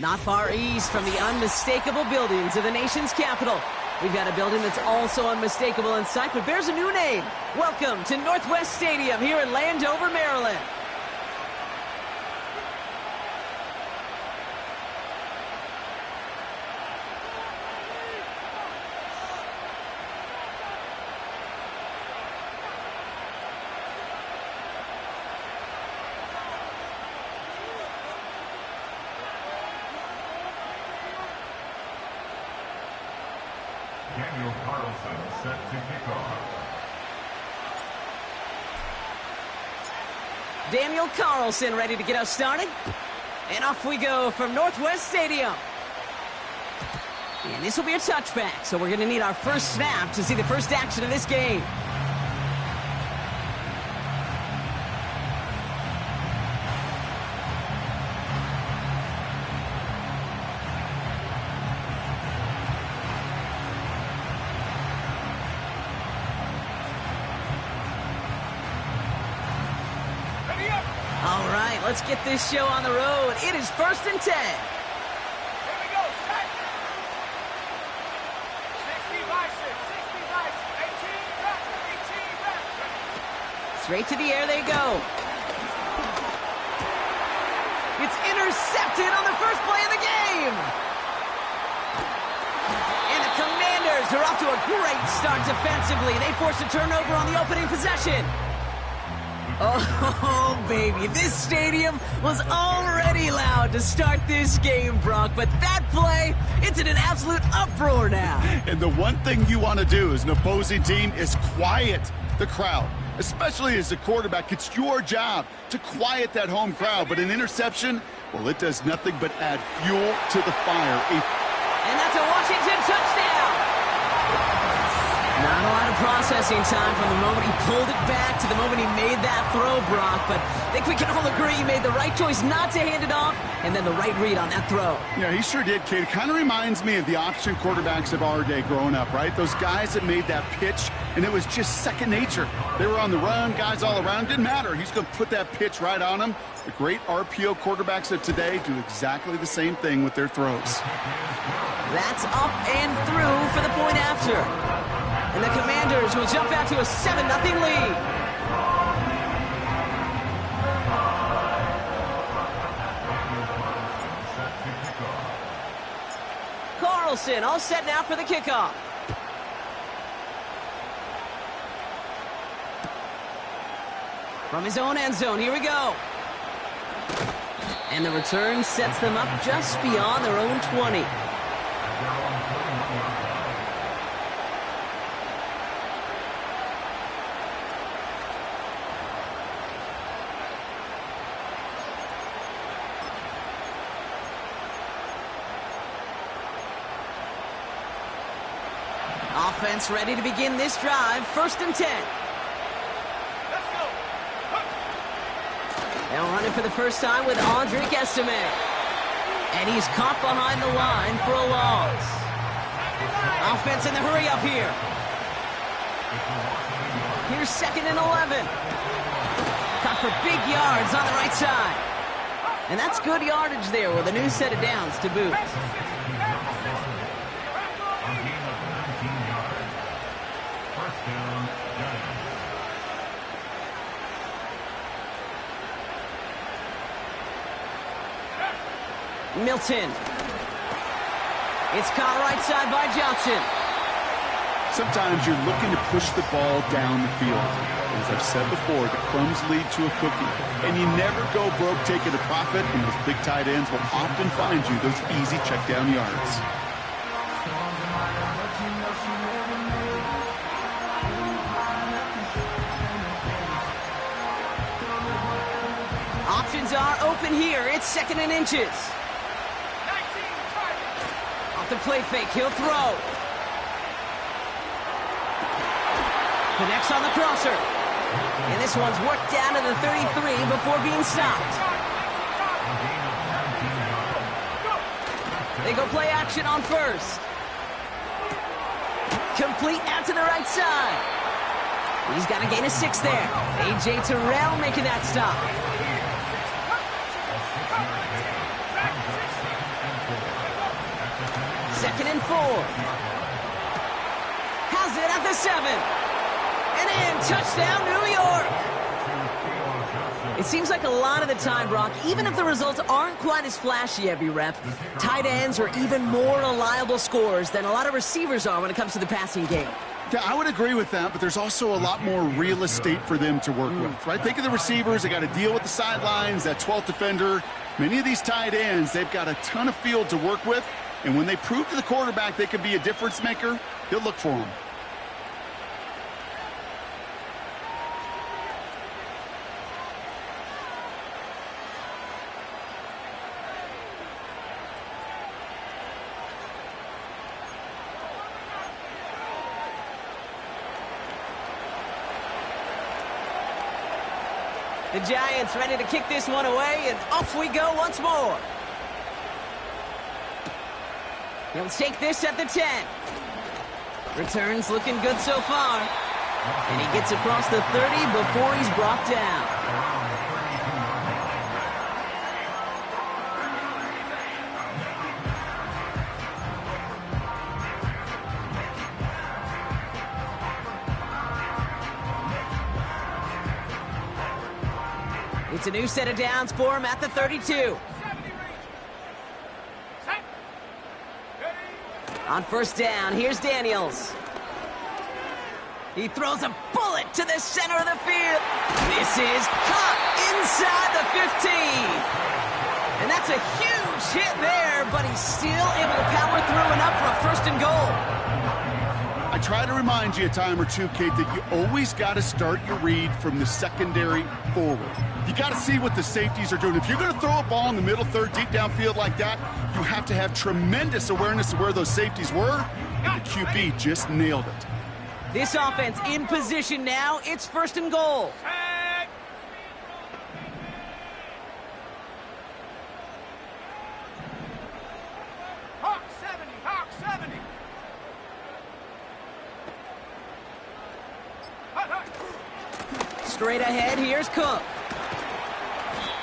Not far east from the unmistakable buildings of the nation's capital, we've got a building that's also unmistakable in sight, but bears a new name. Welcome to Northwest Stadium here in Landover, Maryland. Daniel Carlson set to kick off. Daniel Carlson ready to get us started. And off we go from Northwest Stadium. And this will be a touchback, so we're going to need our first snap to see the first action of this game. All right, let's get this show on the road. It is 1st and 10. Here we go, set. 60 bicep, 60 bicep, 18 reps. Straight to the air they go. It's intercepted on the first play of the game. And the Commanders are off to a great start defensively. They forced a turnover on the opening possession. Oh, baby, this stadium was already loud to start this game, Brock, but that play, it's in an absolute uproar now. And the one thing you want to do as an opposing team is quiet the crowd, especially as a quarterback. It's your job to quiet that home crowd, but an interception, well, it does nothing but add fuel to the fire. And that's a Washington touchdown. Not a lot of processing time from the moment he pulled it back to the moment he made that throw, Brock. But I think we can all agree he made the right choice not to hand it off, and then the right read on that throw. Yeah, he sure did, kid. It kind of reminds me of the option quarterbacks of our day growing up, right? Those guys that made that pitch, and it was just second nature. They were on the run, guys all around. Didn't matter. He's going to put that pitch right on him. The great RPO quarterbacks of today do exactly the same thing with their throws. That's up and through for the point after. And the Commanders will jump out to a 7-0 lead. Carlson all set now for the kickoff. From his own end zone, here we go. And the return sets them up just beyond their own 20. Offense ready to begin this drive. 1st and 10. Let's go. They'll run it for the first time with Audric Estime. And he's caught behind the line for a loss. Offense in the hurry up here. Here's 2nd and 11. Caught for big yards on the right side. And that's good yardage there with a new set of downs to boot. Milton. It's caught right side by Johnson. Sometimes you're looking to push the ball down the field. As I've said before, the crumbs lead to a cookie. And you never go broke taking a profit, and those big tight ends will often find you those easy check down yards. Options are open here. It's 2nd and inches. Off the play fake, he'll throw. Connects on the crosser. And this one's worked down to the 33 before being stopped. They go play action on 1st. Complete out to the right side. He's got a gain of 6 there. A.J. Terrell making that stop. 2nd and 4. Has it at the 7. And in, touchdown, New York. It seems like a lot of the time, Brock, even if the results aren't quite as flashy every rep, tight ends are even more reliable scorers than a lot of receivers are when it comes to the passing game. Yeah, I would agree with that, but there's also a lot more real estate for them to work with, right? Think of the receivers. They got to deal with the sidelines, that 12th defender. Many of these tight ends, they've got a ton of field to work with, and when they prove to the quarterback they can be a difference maker, he'll look for them. The Giants ready to kick this one away, and off we go once more. He'll take this at the 10. Returns looking good so far. And he gets across the 30 before he's brought down. It's a new set of downs for him at the 32. On 1st down, here's Daniels. He throws a bullet to the center of the field. This is caught inside the 15. And that's a huge hit there, but he's still able to power through enough for a 1st and goal. I try to remind you a time or two, Kate, that you always got to start your read from the secondary forward. You got to see what the safeties are doing. If you're going to throw a ball in the middle third, deep downfield like that, you have to have tremendous awareness of where those safeties were, and the QB just nailed it. This offense in position now. It's 1st and goal. Hawk 70, Hawk 70. Straight ahead, here's Cook.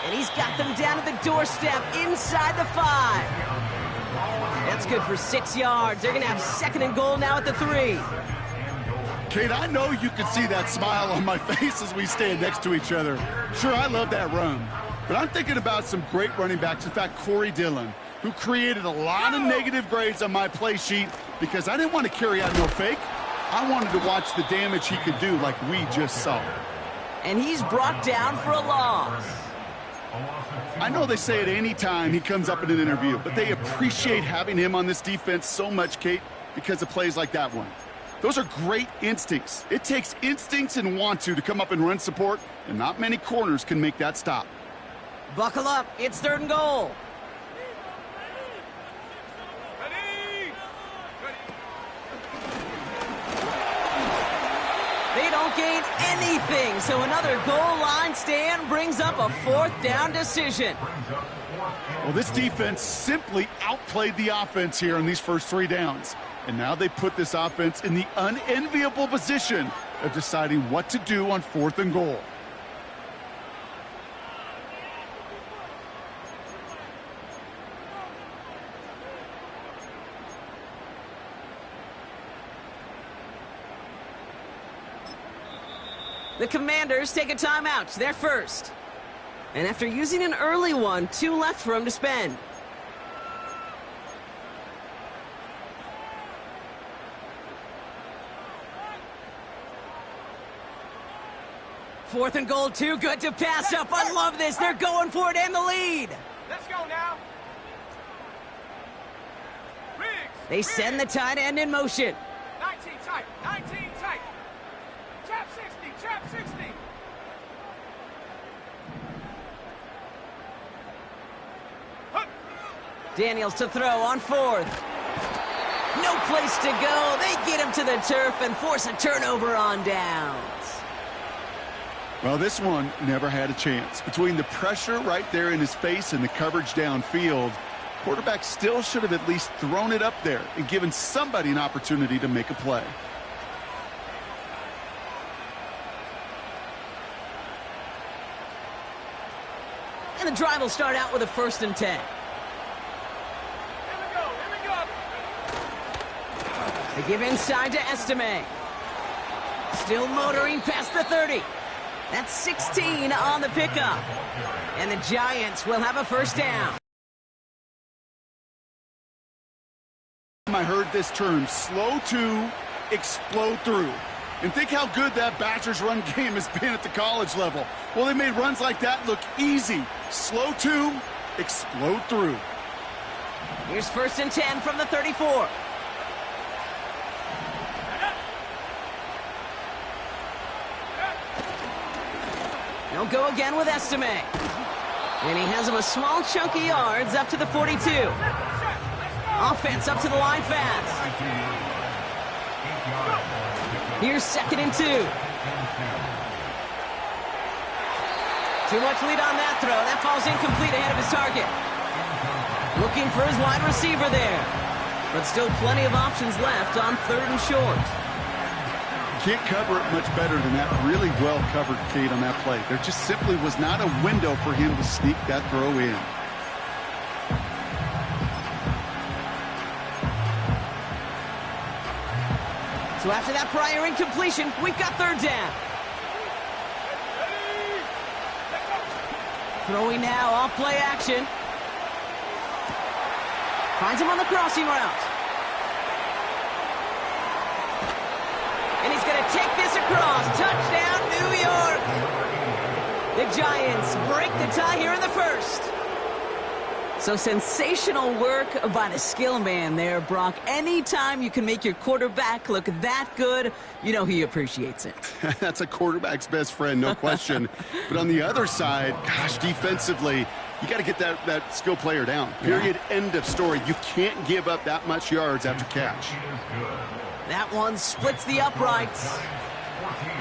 And he's got them down at the doorstep inside the 5. That's good for 6 yards. They're going to have 2nd and goal now at the 3. Kate, I know you can see that smile on my face as we stand next to each other. Sure, I love that run. But I'm thinking about some great running backs. In fact, Corey Dillon, who created a lot of negative grades on my play sheet because I didn't want to carry out no fake. I wanted to watch the damage he could do like we just saw. And he's brought down for a loss. I know they say it any time he comes up in an interview, but they appreciate having him on this defense so much, Kate, because of plays like that one. Those are great instincts. It takes instincts and want to come up and run support, and not many corners can make that stop. Buckle up. It's 3rd and goal. They don't gain anything, so another goal line stand brings up a 4th down decision. Well, this defense simply outplayed the offense here in these first 3 downs. And now they put this offense in the unenviable position of deciding what to do on 4th and goal. The Commanders take a timeout. They're first. And after using an early one, 2 left for him to spend. Fourth and goal, too good to pass up. I love this. They're going for it and the lead. Let's go now. Riggs. They send the tight end in motion. 19 tight. 19 tight. Trap 60. Trap 60. Daniels to throw on 4th. No place to go. They get him to the turf and force a turnover on downs. Well, this one never had a chance. Between the pressure right there in his face and the coverage downfield, quarterback still should have at least thrown it up there and given somebody an opportunity to make a play. And the drive will start out with a 1st and 10. Here we go. Here we go. They give inside to Estime. Still motoring past the 30. That's 16 on the pickup. And the Giants will have a first down. I heard this term, slow to explode through. And think how good that Badgers run game has been at the college level. Well, they made runs like that look easy. Slow to explode through. Here's 1st and 10 from the 34. They'll go again with Estime. And he has him a small chunk of yards up to the 42. Offense up to the line fast. Here's 2nd and 2. Too much lead on that throw. That falls incomplete ahead of his target. Looking for his wide receiver there. But still plenty of options left on 3rd and short. Can't cover it much better than that. Really well covered, Kate, on that play. There just simply was not a window for him to sneak that throw in. So after that prior incompletion, we've got 3rd down. Throwing now off play action. Finds him on the crossing route. And he's going to take this across. Touchdown, New York. The Giants break the tie here in the 1st. So sensational work by the skill man there, Brock. Anytime you can make your quarterback look that good, you know he appreciates it. That's a quarterback's best friend, no question. But on the other side, gosh, defensively, you got to get that skill player down. Period. Yeah. End of story. You can't give up that much yards after catch. That one splits the uprights.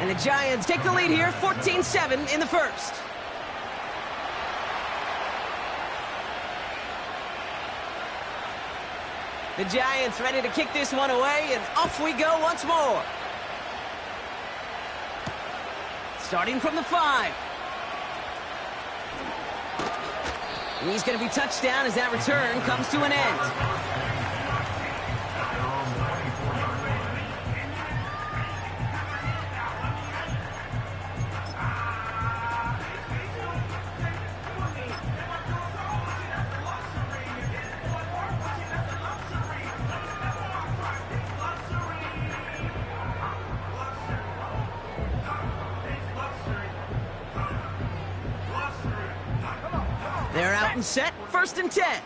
And the Giants take the lead here, 14-7 in the 1st. The Giants ready to kick this one away, and off we go once more. Starting from the 5. And he's going to be touchdown as that return comes to an end. They're out and set, 1st and 10.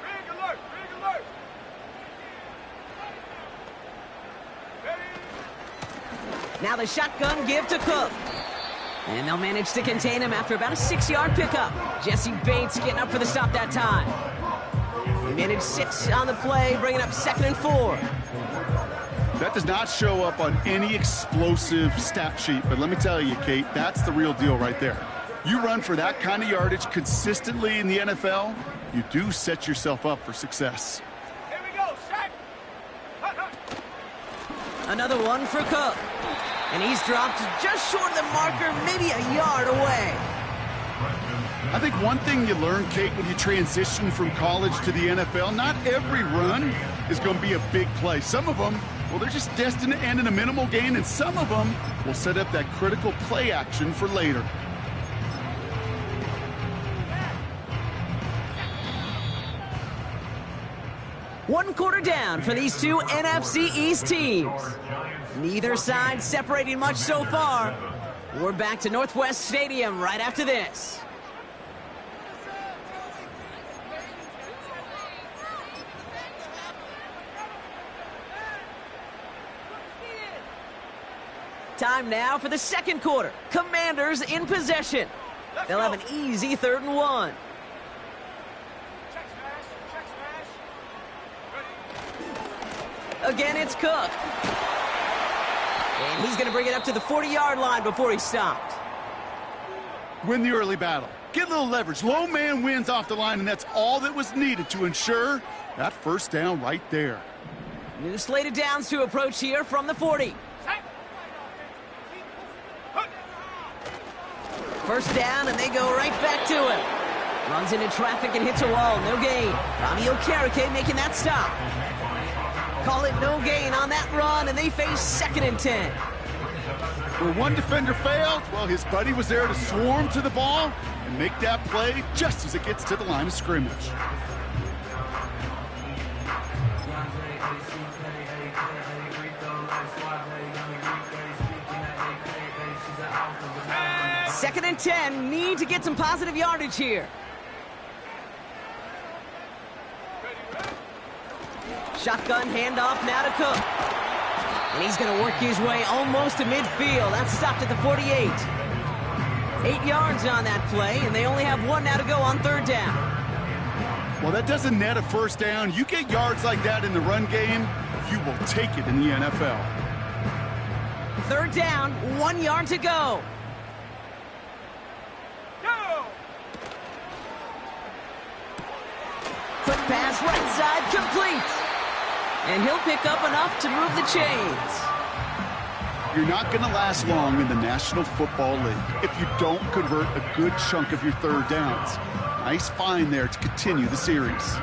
Big alert, big alert. Now the shotgun give to Cook. And they'll manage to contain him after about a 6-yard pickup. Jesse Bates getting up for the stop that time. He managed 6 on the play, bringing up 2nd and 4. That does not show up on any explosive stat sheet, but let me tell you, Kate, that's the real deal right there. You run for that kind of yardage consistently in the NFL, you do set yourself up for success. Here we go, sack. Another one for Cook. And he's dropped just short of the marker, maybe a yard away. I think one thing you learn, Kate, when you transition from college to the NFL, not every run is going to be a big play. Some of them, well, they're just destined to end in a minimal gain, and some of them will set up that critical play action for later. One quarter down for these two NFC East teams. Neither side separating much so far. We're back to Northwest Stadium right after this. Time now for the 2nd quarter. Commanders in possession. They'll have an easy 3rd and 1. Again, it's Cook. And he's going to bring it up to the 40-yard line before he stopped. Win the early battle. Get a little leverage. Low man wins off the line, and that's all that was needed to ensure that 1st down right there. New slate of downs to approach here from the 40. 1st down, and they go right back to him. Runs into traffic and hits a wall. No gain. Rami Okereke making that stop. Call it no gain on that run, and they face 2nd and 10. Where one defender failed, well, his buddy was there to swarm to the ball and make that play just as it gets to the line of scrimmage. Second and 10, need to get some positive yardage here. Shotgun handoff now to Cook. And he's going to work his way almost to midfield. That's stopped at the 48. 8 yards on that play, and they only have 1 now to go on 3rd down. Well, that doesn't net a first down. You get yards like that in the run game, you will take it in the NFL. 3rd down, 1 yard to go. Quick pass right side, complete. And he'll pick up enough to move the chains. You're not going to last long in the National Football League if you don't convert a good chunk of your 3rd downs. Nice find there to continue the series.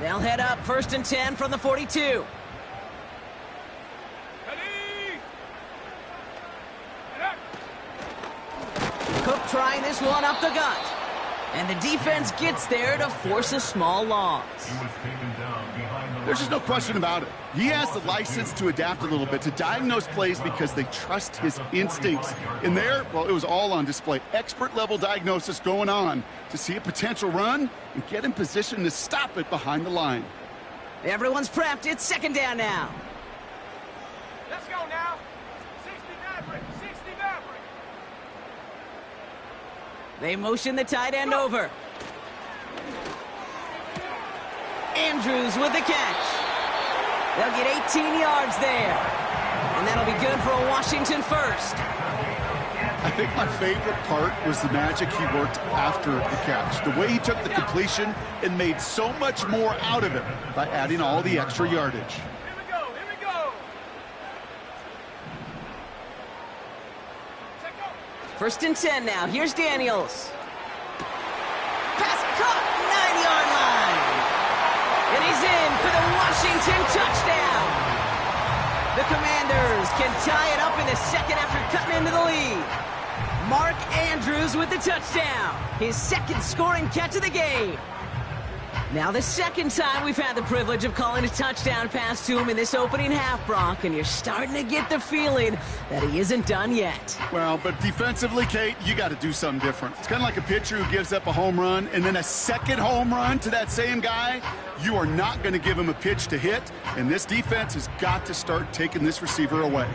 They'll head up 1st and 10 from the 42. Cook trying this one up the gut. And the defense gets there to force a small loss. There's just no question about it. He has the license to adapt a little bit, to diagnose plays because they trust his instincts. In there, well, it was all on display. Expert-level diagnosis going on to see a potential run and get in position to stop it behind the line. Everyone's prepped. It's 2nd down now. Let's go now. 60 Maverick, 60 Maverick. They motion the tight end over. Andrews with the catch. They'll get 18 yards there. And that'll be good for a Washington first. I think my favorite part was the magic he worked after the catch. The way he took the completion and made so much more out of it by adding all the extra yardage. Here we go, here we go. Check go. 1st and 10 now. Here's Daniels. Pass caught, 9-yard line. And he's in for the Washington touchdown. The Commanders can tie it up in the 2nd after cutting into the lead. Mark Andrews with the touchdown. His 2nd scoring catch of the game. Now the 2nd time we've had the privilege of calling a touchdown pass to him in this opening half, Brock, and you're starting to get the feeling that he isn't done yet. Well, but defensively, Kate, you got to do something different. It's kind of like a pitcher who gives up a home run and then a 2nd home run to that same guy. You are not going to give him a pitch to hit, and this defense has got to start taking this receiver away.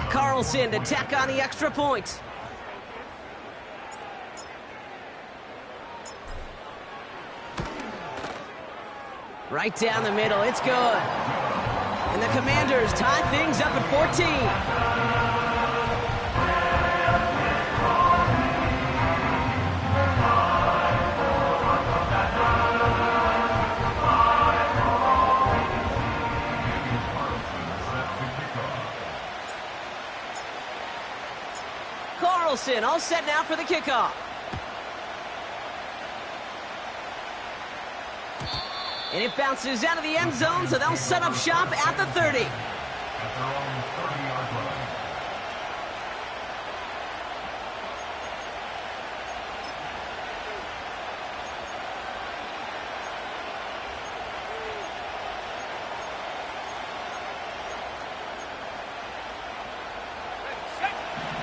Carlson to tack on the extra point. Right down the middle, it's good. And the Commanders tie things up at 14. Carlson all set now for the kickoff. And it bounces out of the end zone, so they'll set up shop at the 30. At their own 30-yard line.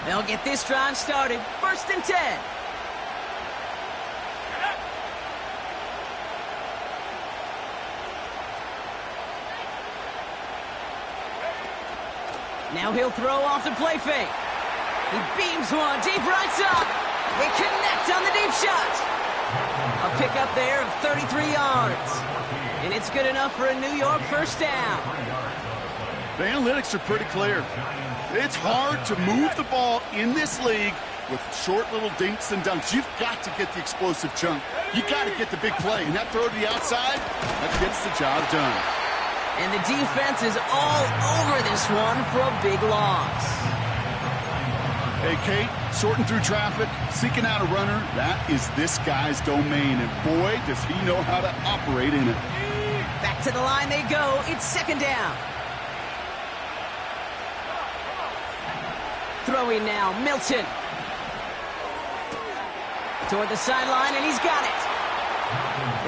They'll get this drive started. 1st and 10. Now he'll throw off the play fake. He beams one deep right side. They connect on the deep shot. A pickup there of 33 yards. And it's good enough for a New York first down. The analytics are pretty clear. It's hard to move the ball in this league with short little dinks and dunks. You've got to get the explosive chunk. You got to get the big play. And that throw to the outside, that gets the job done. And the defense is all over this one for a big loss. say, Kate, sorting through traffic, seeking out a runner, that is this guy's domain, and boy, does he know how to operate in it. Back to the line they go. It's second down. Throwing now, Milton. Toward the sideline, and he's got it.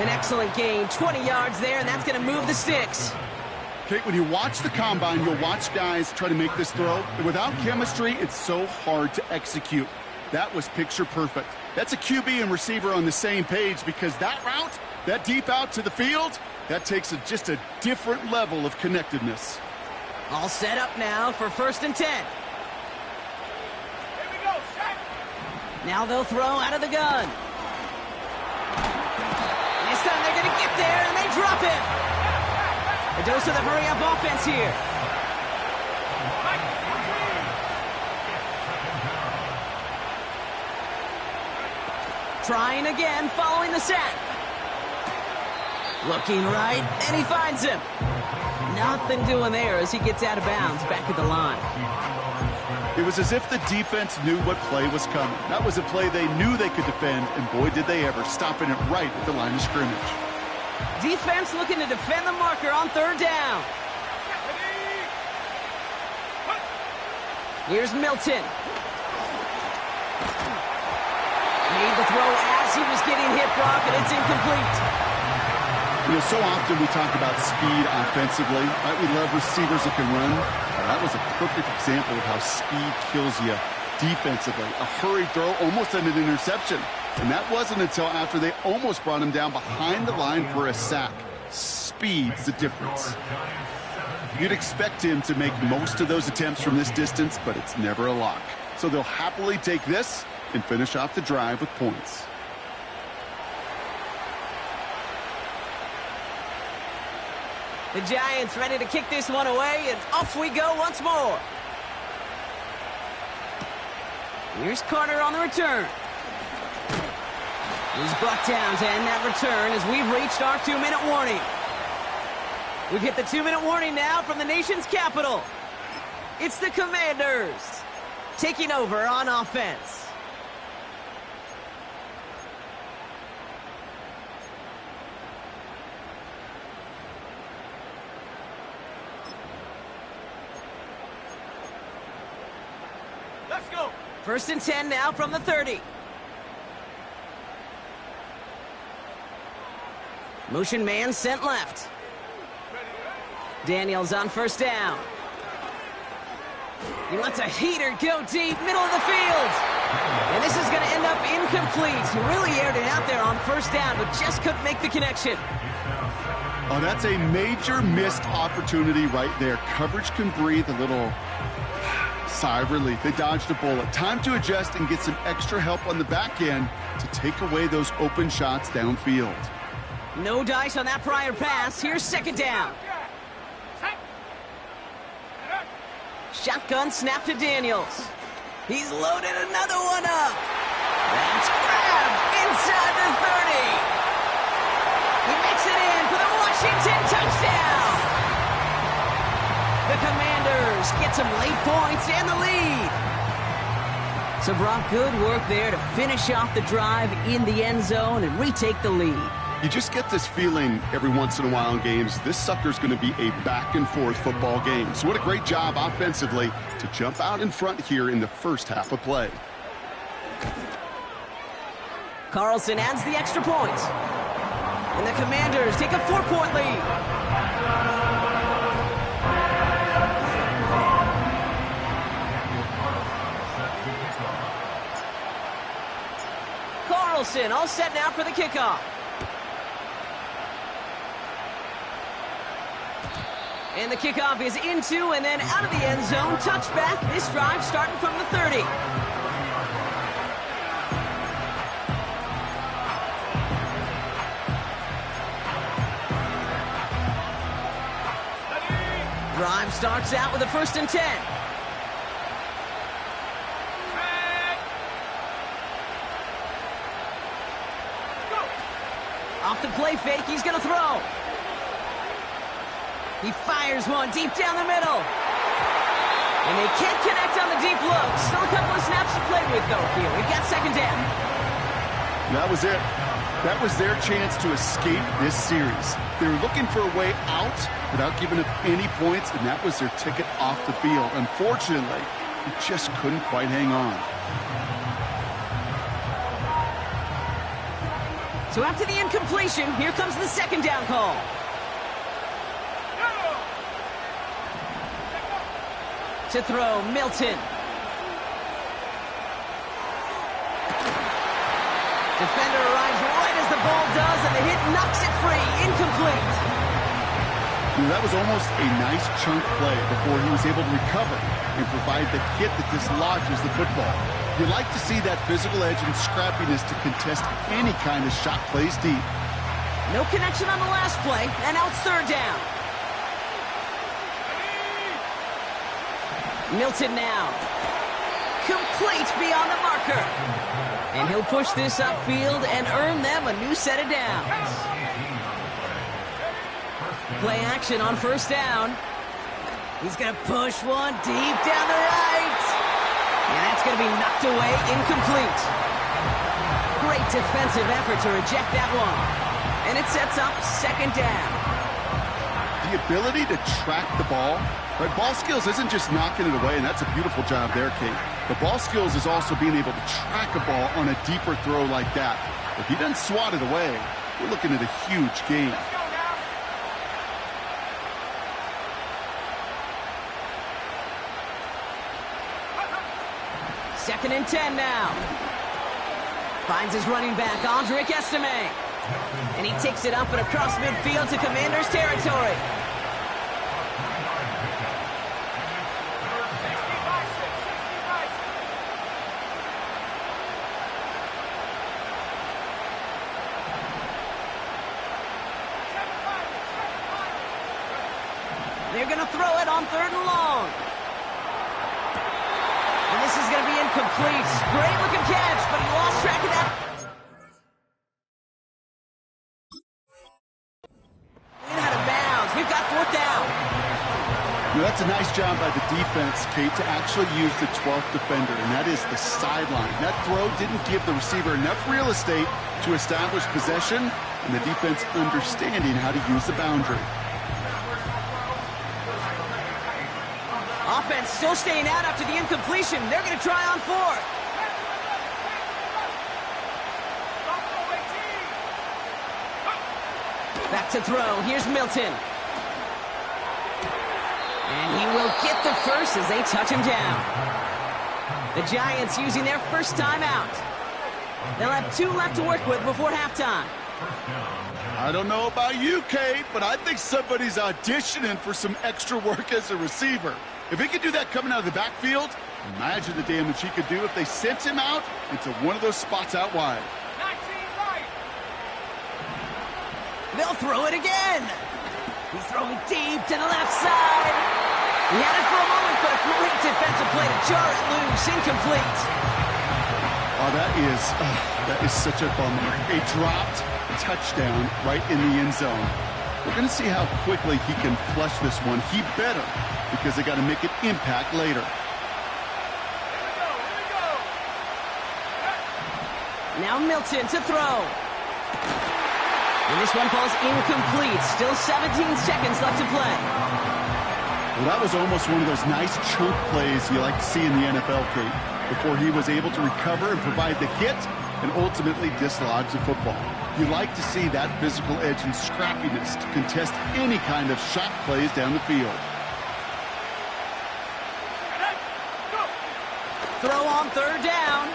An excellent gain, 20 yards there, and that's going to move the sticks. Kate, when you watch the combine, you'll watch guys try to make this throw. And without chemistry, it's so hard to execute. That was picture perfect. That's a QB and receiver on the same page, because that route, that deep out to the field, that takes just a different level of connectedness. All set up now for 1st and 10. Here we go, set. Now they'll throw out of the gun. This time they're going to get there, and they drop it. A dose of the hurry-up offense here. Trying again, following the sack. Looking right, and he finds him. Nothing doing there as he gets out of bounds back at the line. It was as if the defense knew what play was coming. That was a play they knew they could defend, and boy, did they ever, stopping it right at the line of scrimmage. Defense looking to defend the marker on 3rd down. Here's Milton. Made the throw as he was getting hit, Brock, and it's incomplete. You know, so often we talk about speed offensively, right? We love receivers that can run. Well, that was a perfect example of how speed kills you defensively. A hurried throw almost ended an interception. And that wasn't until after they almost brought him down behind the line for a sack. Speed's the difference. You'd expect him to make most of those attempts from this distance, but it's never a lock. So they'll happily take this and finish off the drive with points. The Giants ready to kick this one away, and off we go once more. Here's Carter on the return. He's brought down to end that return as we've reached our 2-minute warning. We've hit the 2-minute warning now from the nation's capital. It's the Commanders taking over on offense. Let's go. 1st and 10 now from the 30. Motion man sent left. Daniels on 1st down. He lets a heater go deep, middle of the field. And this is going to end up incomplete. He really aired it out there on 1st down, but just couldn't make the connection. Oh, that's a major missed opportunity right there. Coverage can breathe a little sigh of relief. They dodged a bullet. Time to adjust and get some extra help on the back end to take away those open shots downfield. No dice on that prior pass. Here's 2nd down. Shotgun snap to Daniels. He's loaded another one up. That's grabbed inside the 30. He makes it in for the Washington touchdown. The Commanders get some late points and the lead. So Brock, good work there to finish off the drive in the end zone and retake the lead. You just get this feeling every once in a while in games, this sucker's going to be a back-and-forth football game. So what a great job offensively to jump out in front here in the first half of play. Carlson adds the extra point. And the Commanders take a 4-point lead. Carlson all set now for the kickoff. And the kickoff is into and then out of the end zone. Touchback. This drive starting from the 30. Drive starts out with a 1st and 10. Off the play fake, he's going to throw. He fires one deep down the middle. And they can't connect on the deep look. Still a couple of snaps to it, though, here. We've got second down. That was it. That was their chance to escape this series. They were looking for a way out without giving up any points, and that was their ticket off the field. Unfortunately, they just couldn't quite hang on. So after the incompletion, here comes the second down call. To throw, Milton. Defender arrives right as the ball does, and the hit knocks it free. Incomplete. That was almost a nice chunk play before he was able to recover and provide the hit that dislodges the football. You like to see that physical edge and scrappiness to contest any kind of shot plays deep. No connection on the last play, and now it's third down. Milton now. Complete beyond the marker. And he'll push this upfield and earn them a new set of downs. Play action on first down. He's going to push one deep down the right. And that's going to be knocked away, incomplete. Great defensive effort to reject that one. And it sets up second down. The ability to track the ball, right? Ball skills isn't just knocking it away, and that's a beautiful job there, Kate. But ball skills is also being able to track a ball on a deeper throw like that. If he doesn't swat it away, we're looking at a huge gain. Second and 10 now. Finds his running back, Audric Estime. And he takes it up and across midfield to Commanders territory. They're going to throw it on third and long. And this is going to be incomplete. Great looking catch, but he lost track of that. Out of bounds. We've got fourth down. Now, that's a nice job by the defense, Kate, to actually use the 12th defender, and that is the sideline. That throw didn't give the receiver enough real estate to establish possession, and the defense understanding how to use the boundary. Offense still staying out after the incompletion. They're going to try on fourth. Back to throw. Here's Milton. And he will get the first as they touch him down. The Giants using their first timeout. They'll have 2 left to work with before halftime. I don't know about you, Kate, but I think somebody's auditioning for some extra work as a receiver. If he could do that coming out of the backfield, imagine the damage he could do if they sent him out into one of those spots out wide. 19 right. They'll throw it again. He's throwing deep to the left side. He had it for a moment, but a great defensive play to jar it loose. Incomplete. Oh, that is such a bummer. A dropped touchdown right in the end zone. We're going to see how quickly he can flush this one. He better, because they got to make an impact later. Now Milton to throw. And this one falls incomplete. Still 17 seconds left to play. Well, that was almost one of those nice chunk plays you like to see in the NFL, Kate, before he was able to recover and provide the hit and ultimately dislodge the football. You like to see that physical edge and scrappiness to contest any kind of shot plays down the field. Throw on third down.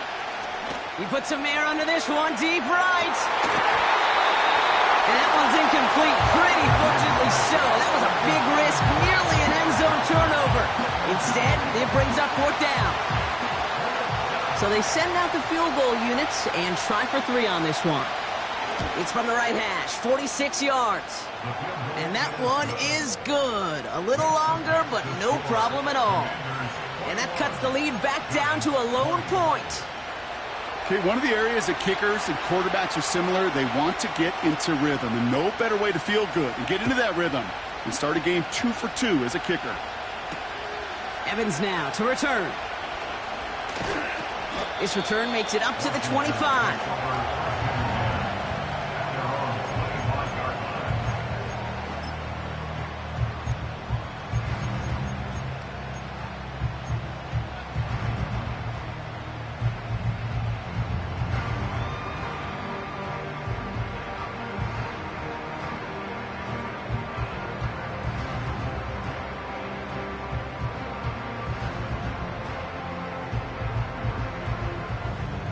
He puts some air under this one, deep right. And that one's incomplete, pretty fortunately so. That was a big risk, nearly an end zone turnover. Instead, it brings up fourth down. So they send out the field goal units and try for 3 on this one. It's from the right hash, 46 yards. And that one is good. A little longer, but no problem at all. And that cuts the lead back down to a lone point. Okay, one of the areas that kickers and quarterbacks are similar, they want to get into rhythm. And no better way to feel good and get into that rhythm than start a game 2 for 2 as a kicker. Evans now to return. This return makes it up to the 25.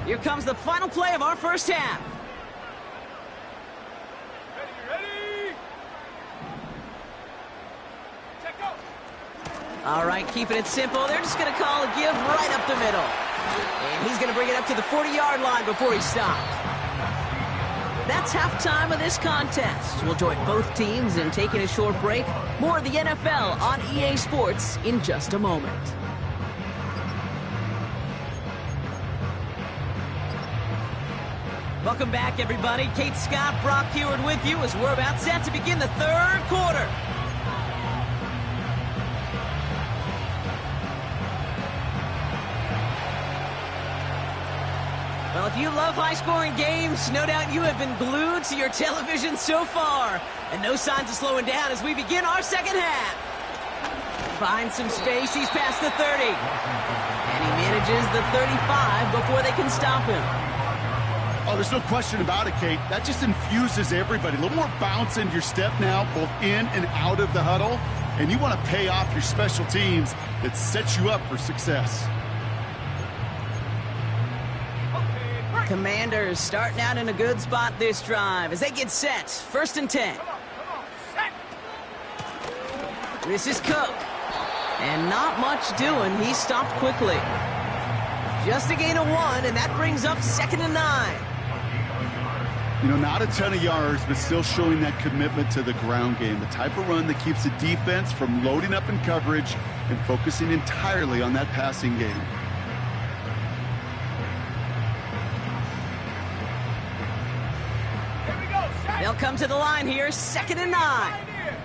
Here comes the final play of our first half. Ready? Check go. All right, keeping it simple. They're just going to call a give right up the middle. And he's going to bring it up to the 40-yard line before he stopped. That's halftime of this contest. We'll join both teams in taking a short break. More of the NFL on EA Sports in just a moment. Welcome back, everybody. Kate Scott, Brock Heward with you as we're about set to begin the third quarter. Well, if you love high-scoring games, no doubt you have been glued to your television so far. And no signs of slowing down as we begin our second half. Finds some space. He's past the 30. And he manages the 35 before they can stop him. Oh, there's no question about it, Kate. That just infuses everybody. A little more bounce into your step now, both in and out of the huddle. And you want to pay off your special teams that sets you up for success. Commanders starting out in a good spot this drive as they get set. 1st and 10. Set. This is Cook. And not much doing. He stopped quickly. Just a gain of 1, and that brings up 2nd and 9. You know, not a ton of yards, but still showing that commitment to the ground game. The type of run that keeps the defense from loading up in coverage and focusing entirely on that passing game. Here we go. Set. They'll come to the line here. 2nd and 9. Right here.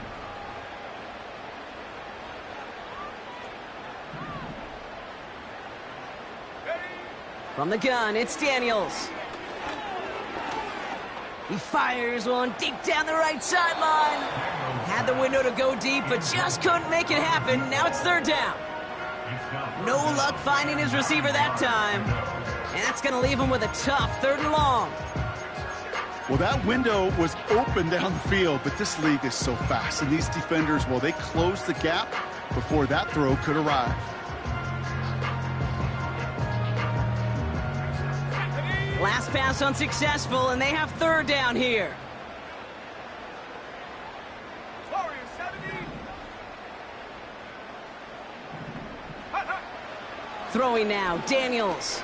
Ready? From the gun, it's Daniels. He fires one deep down the right sideline. Had the window to go deep, but just couldn't make it happen. Now it's 3rd down. No luck finding his receiver that time. And that's going to leave him with a tough 3rd and long. Well, that window was open down the field, but this league is so fast. And these defenders, well, they closed the gap before that throw could arrive. Last pass unsuccessful, and they have 3rd down here. Warrior 70. Hut, hut. Throwing now, Daniels.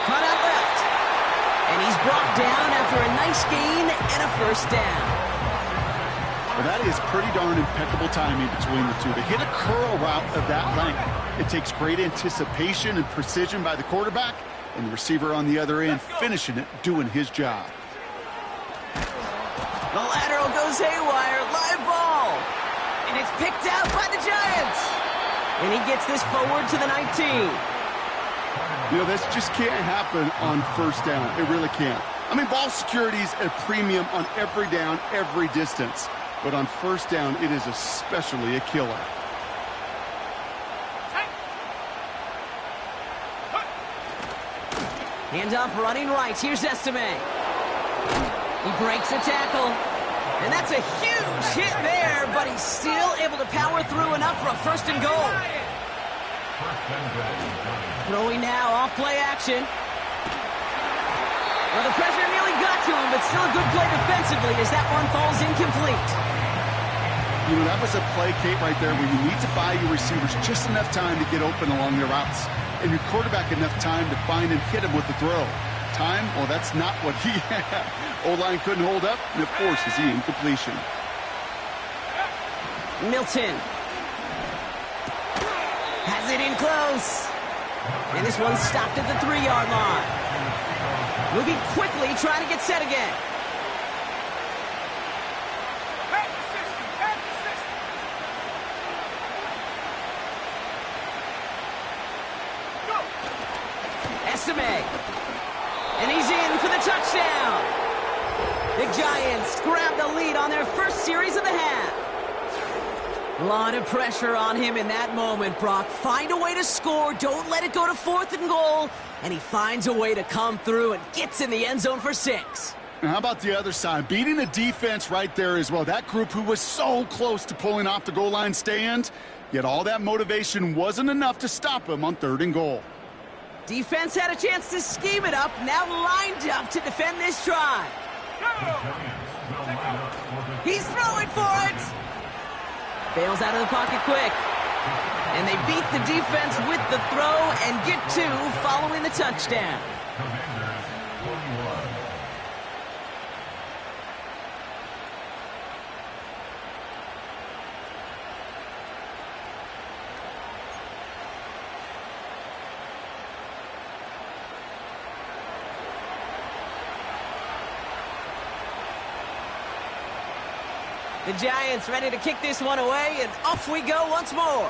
Cut out left. And he's brought down after a nice gain and a 1st down. Well, that is pretty darn impeccable timing between the two. To hit a curl route of that length, it takes great anticipation and precision by the quarterback, and the receiver on the other end finishing it, doing his job. The lateral goes haywire, live ball. And it's picked out by the Giants. And he gets this forward to the 19. You know, this just can't happen on 1st down. It really can't. I mean, ball security is a premium on every down, every distance. But on 1st down, it is especially a killer. Handoff running right. Here's Estime. He breaks a tackle. And that's a huge hit there, but he's still able to power through enough for a 1st and goal. Throwing now, off play action. Well, the pressure nearly got to him, but still a good play defensively as that one falls incomplete. You know, that was a play, Kate, right there where you need to buy your receivers just enough time to get open along their routes. And your quarterback enough time to find and hit him with the throw. Time? Well, that's not what he had. O-line couldn't hold up, and it forces the incompletion. Milton. Has it in close. And this one's stopped at the 3-yard line. Moving quickly, trying to get set again. Back to 60. Back to 60. Go. Estime. And he's in for the touchdown. The Giants grab the lead on their first series of the half. A lot of pressure on him in that moment, Brock. Find a way to score. Don't let it go to 4th and goal. And he finds a way to come through and gets in the end zone for 6. Now, how about the other side? Beating the defense right there as well. That group who was so close to pulling off the goal line stand, yet all that motivation wasn't enough to stop him on 3rd and goal. Defense had a chance to scheme it up, now lined up to defend this drive. He's throwing for it. Bails out of the pocket quick. And they beat the defense with the throw and get 2 following the touchdown. The Giants ready to kick this one away, and off we go once more.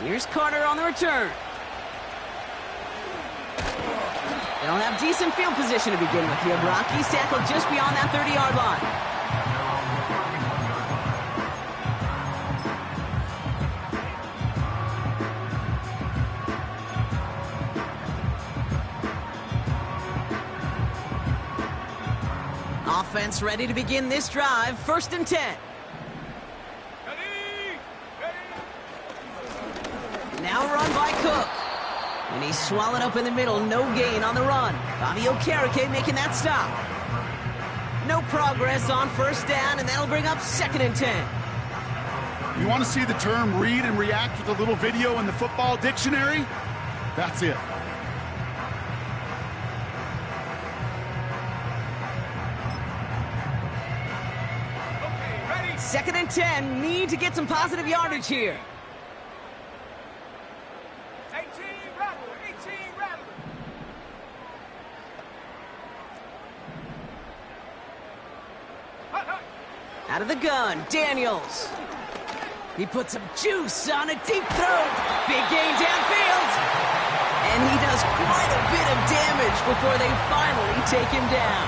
Here's Carter on the return. They'll have decent field position to begin with here, Brock. He's tackled just beyond that 30-yard line. Offense ready to begin this drive. 1st and 10. Now run by Cook. And he's swallowed up in the middle. No gain on the run. Bobby Okereke making that stop. No progress on 1st down, and that'll bring up 2nd and 10. You want to see the term read and react with a little video in the football dictionary? That's it. Okay, ready. 2nd and 10. Need to get some positive yardage here. 18 Rattler. Hut, hut. Out of the gun, Daniels. He puts some juice on a deep throw. Big gain downfield. And he does quite a bit of damage before they finally take him down.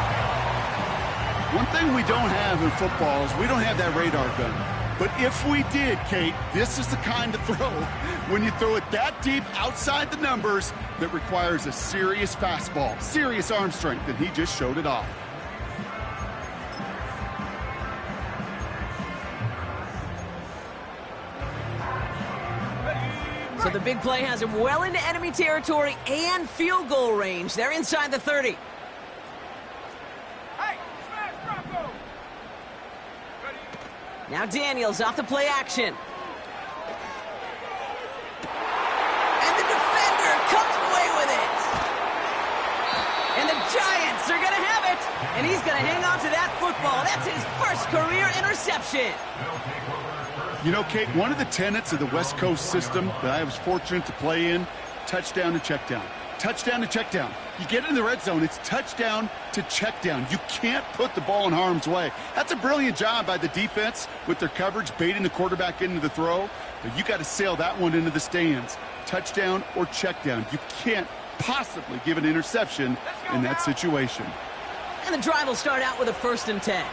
One thing we don't have in football is we don't have that radar gun. But if we did, Kate, this is the kind of throw, when you throw it that deep outside the numbers, that requires a serious fastball, serious arm strength, and he just showed it off. So the big play has him well into enemy territory and field goal range. They're inside the 30. Hey, smash Bronco. Ready. Now Daniels off the play action. And the defender comes away with it. And the Giants are going to have it. And he's going to hang on to that football. That's his first career interception. You know, Kate, one of the tenets of the West Coast system that I was fortunate to play in, touchdown to check down. Touchdown to check down. You get in the red zone, it's touchdown to check down. You can't put the ball in harm's way. That's a brilliant job by the defense with their coverage, baiting the quarterback into the throw. But you got to sail that one into the stands. Touchdown or check down. You can't possibly give an interception in that situation. And the drive will start out with a 1st and 10.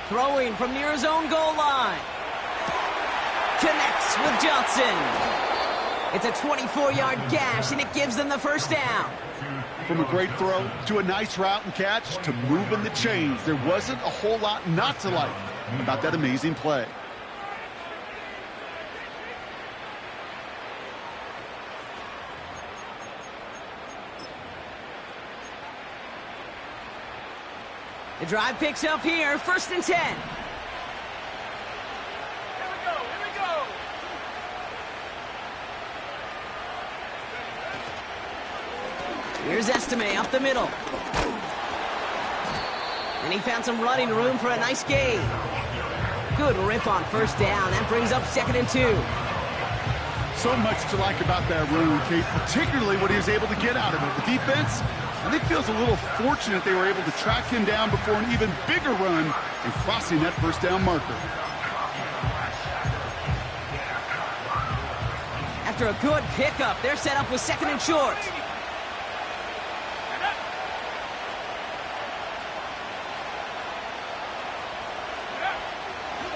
Throwing from near his own goal line. Connects with Johnson. It's a 24-yard gash, and it gives them the 1st down. From a great throw to a nice route and catch to moving the chains, there wasn't a whole lot not to like about that amazing play. The drive picks up here, 1st and 10. Here we go. Here's Estime up the middle. And he found some running room for a nice gain. Good rip on 1st down. That brings up 2nd and 2. So much to like about that run, Kate, particularly what he was able to get out of it. The defense, I think, feels a little fortunate they were able to track him down before an even bigger run and crossing that 1st down marker. After a good pickup, they're set up with second and short.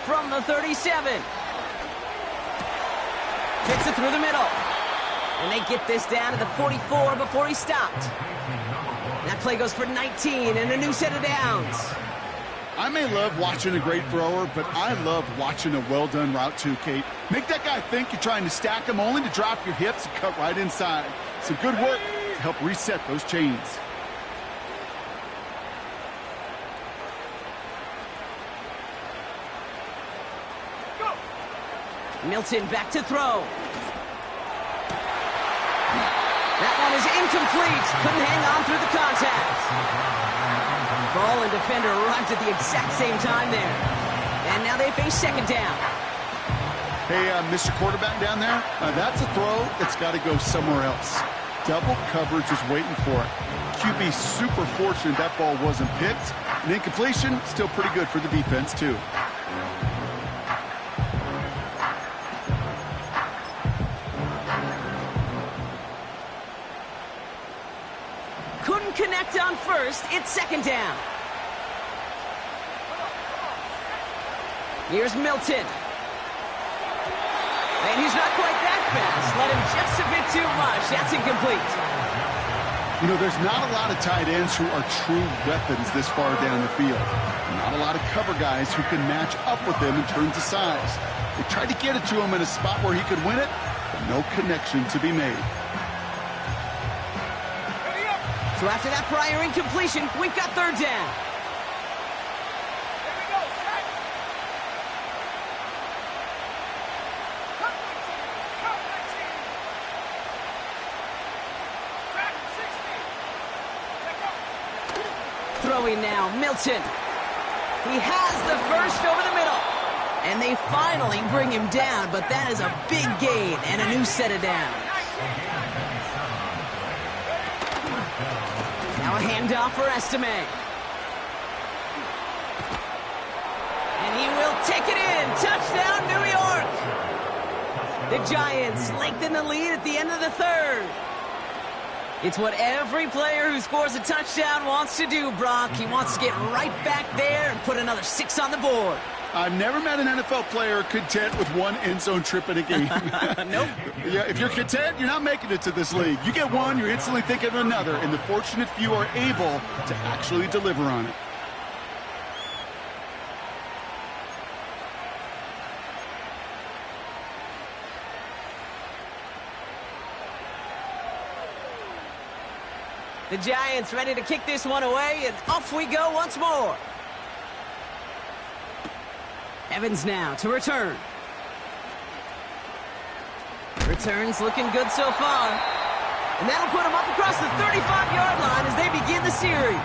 From the 37. Fits it through the middle. And they get this down to the 44 before he stopped. That play goes for 19 and a new set of downs. I may love watching a great thrower, but I love watching a well-done route too, Kate. Make that guy think you're trying to stack him only to drop your hips and cut right inside. Some good work to help reset those chains. Milton back to throw. That one is incomplete. Couldn't hang on through the contact. Ball and defender arrived at the exact same time there. And now they face second down. Hey, Mr. Quarterback down there, that's a throw that's got to go somewhere else. Double coverage is waiting for it. QB super fortunate that ball wasn't picked. An incompletion, still pretty good for the defense, too. Couldn't connect on first. It's second down. Here's Milton. And he's not quite that fast. Let him just a bit too much. That's incomplete. You know, there's not a lot of tight ends who are true weapons this far down the field. Not a lot of cover guys who can match up with them in terms of size. They tried to get it to him in a spot where he could win it, but no connection to be made. So after that prior incompletion, we've got third down. Here we go, set. Cut 19. Cut 19. Track 60. Check up. Throwing now, Milton. He has the first over the middle. And they finally bring him down, but that is a big gain and a new set of downs. Now a handoff for Estime. And he will take it in. Touchdown, New York. The Giants lengthen the lead at the end of the third. It's what every player who scores a touchdown wants to do, Brock. He wants to get right back there and put another 6 on the board. I've never met an NFL player content with one end zone trip in a game. Nope. Yeah, if you're content, you're not making it to this league. You get one, you're instantly thinking of another, and the fortunate few are able to actually deliver on it. The Giants ready to kick this one away, and off we go once more. Evans now to return. Returns looking good so far. And that'll put him up across the 35-yard line as they begin the series.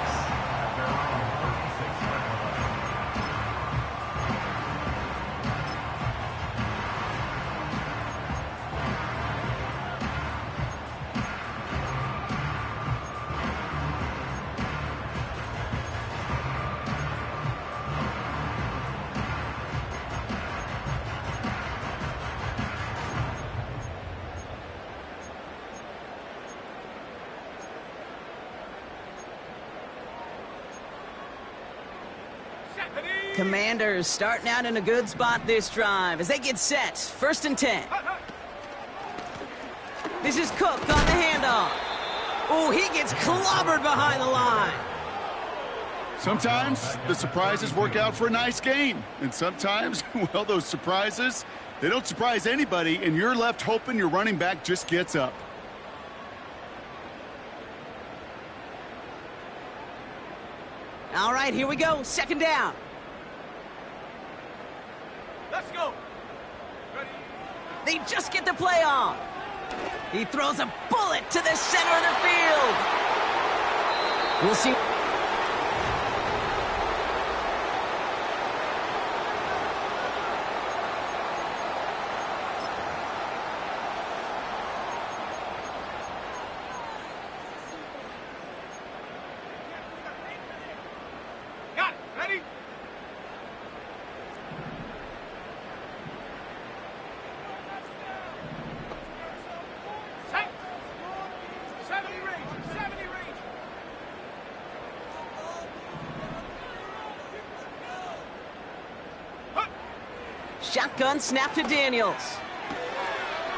Commanders starting out in a good spot this drive as they get set. 1st and 10. This is Cook on the handoff. Oh, he gets clobbered behind the line. Sometimes the surprises work out for a nice game. And sometimes, well, those surprises, they don't surprise anybody, and you're left hoping your running back just gets up. All right, here we go. 2nd down. Let's go. Ready. They just get the play off. He throws a bullet to the center of the field. We'll see. Got it. Ready. Shotgun snap to Daniels.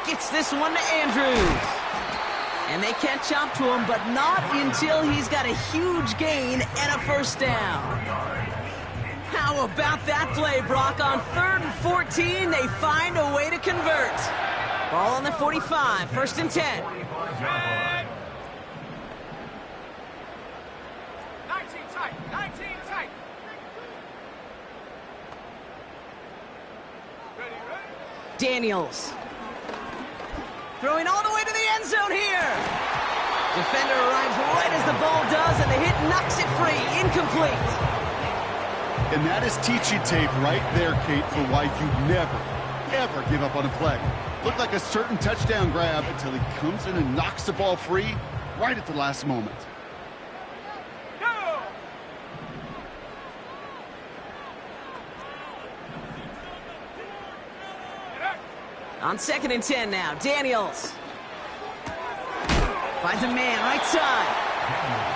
Gets this one to Andrews. And they catch up to him, but not until he's got a huge gain and a first down. How about that play, Brock? On 3rd and 14, they find a way to convert. Ball on the 45, 1st and 10. 19 tight, 19 tight. Ready, ready. Daniels. Throwing all the way to the end zone here. Defender arrives right as the ball does, and the hit knocks it free. Incomplete. And that is teaching tape right there, Kate, for why you never, ever give up on a play. Looked like a certain touchdown grab until he comes in and knocks the ball free right at the last moment. Go! On 2nd and 10 now, Daniels. Finds a man right side.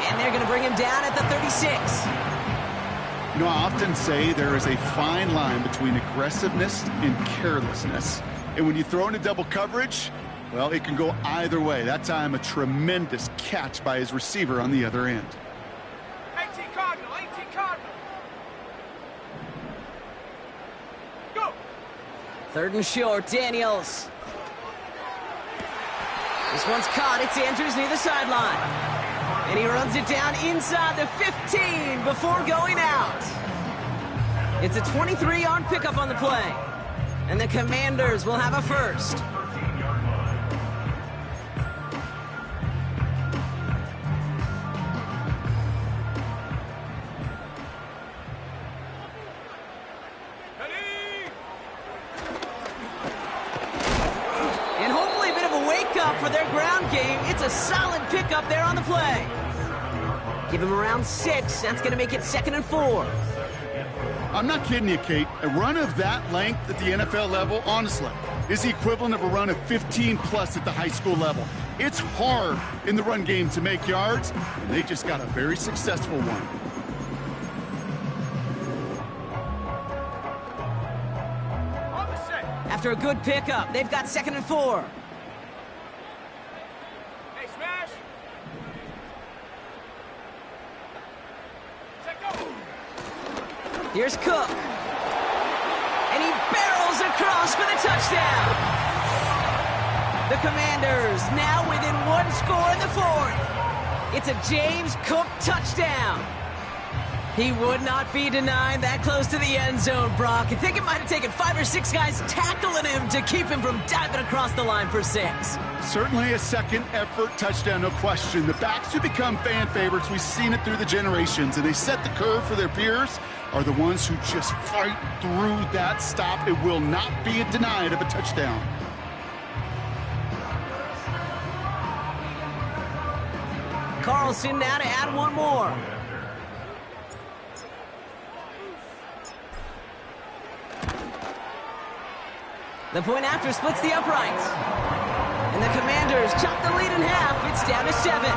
And they're going to bring him down at the 36. You know, I often say there is a fine line between aggressiveness and carelessness. And when you throw into double coverage, well, it can go either way. That time, a tremendous catch by his receiver on the other end. 18 Cardinal, 18 Cardinal. Go! 3rd and short, Daniels. This one's caught. It's Andrews near the sideline. And he runs it down inside the 15 before going out. It's a 23-yard pickup on the play. And the Commanders will have a first. And hopefully a bit of a wake-up for their ground game. It's a solid pickup there on the play. Give him around 6. That's going to make it 2nd and 4. I'm not kidding you, Kate. A run of that length at the NFL level, honestly, is the equivalent of a run of 15-plus at the high school level. It's hard in the run game to make yards, and they just got a very successful one. On the set. After a good pickup, they've got 2nd and 4. Hey, smash. Check go. Here's Cook. And he barrels across for the touchdown. The Commanders now within 1 score in the 4th. It's a James Cook touchdown. He would not be denied that close to the end zone, Brock. I think it might have taken 5 or 6 guys tackling him to keep him from diving across the line for 6. Certainly a second effort touchdown, no question. The backs who become fan favorites, we've seen it through the generations, and they set the curve for their peers, are the ones who just fight through that stop. It will not be denied of a touchdown. Carlson now to add one more. The point after splits the uprights. And the Commanders chop the lead in half. It's down to 7.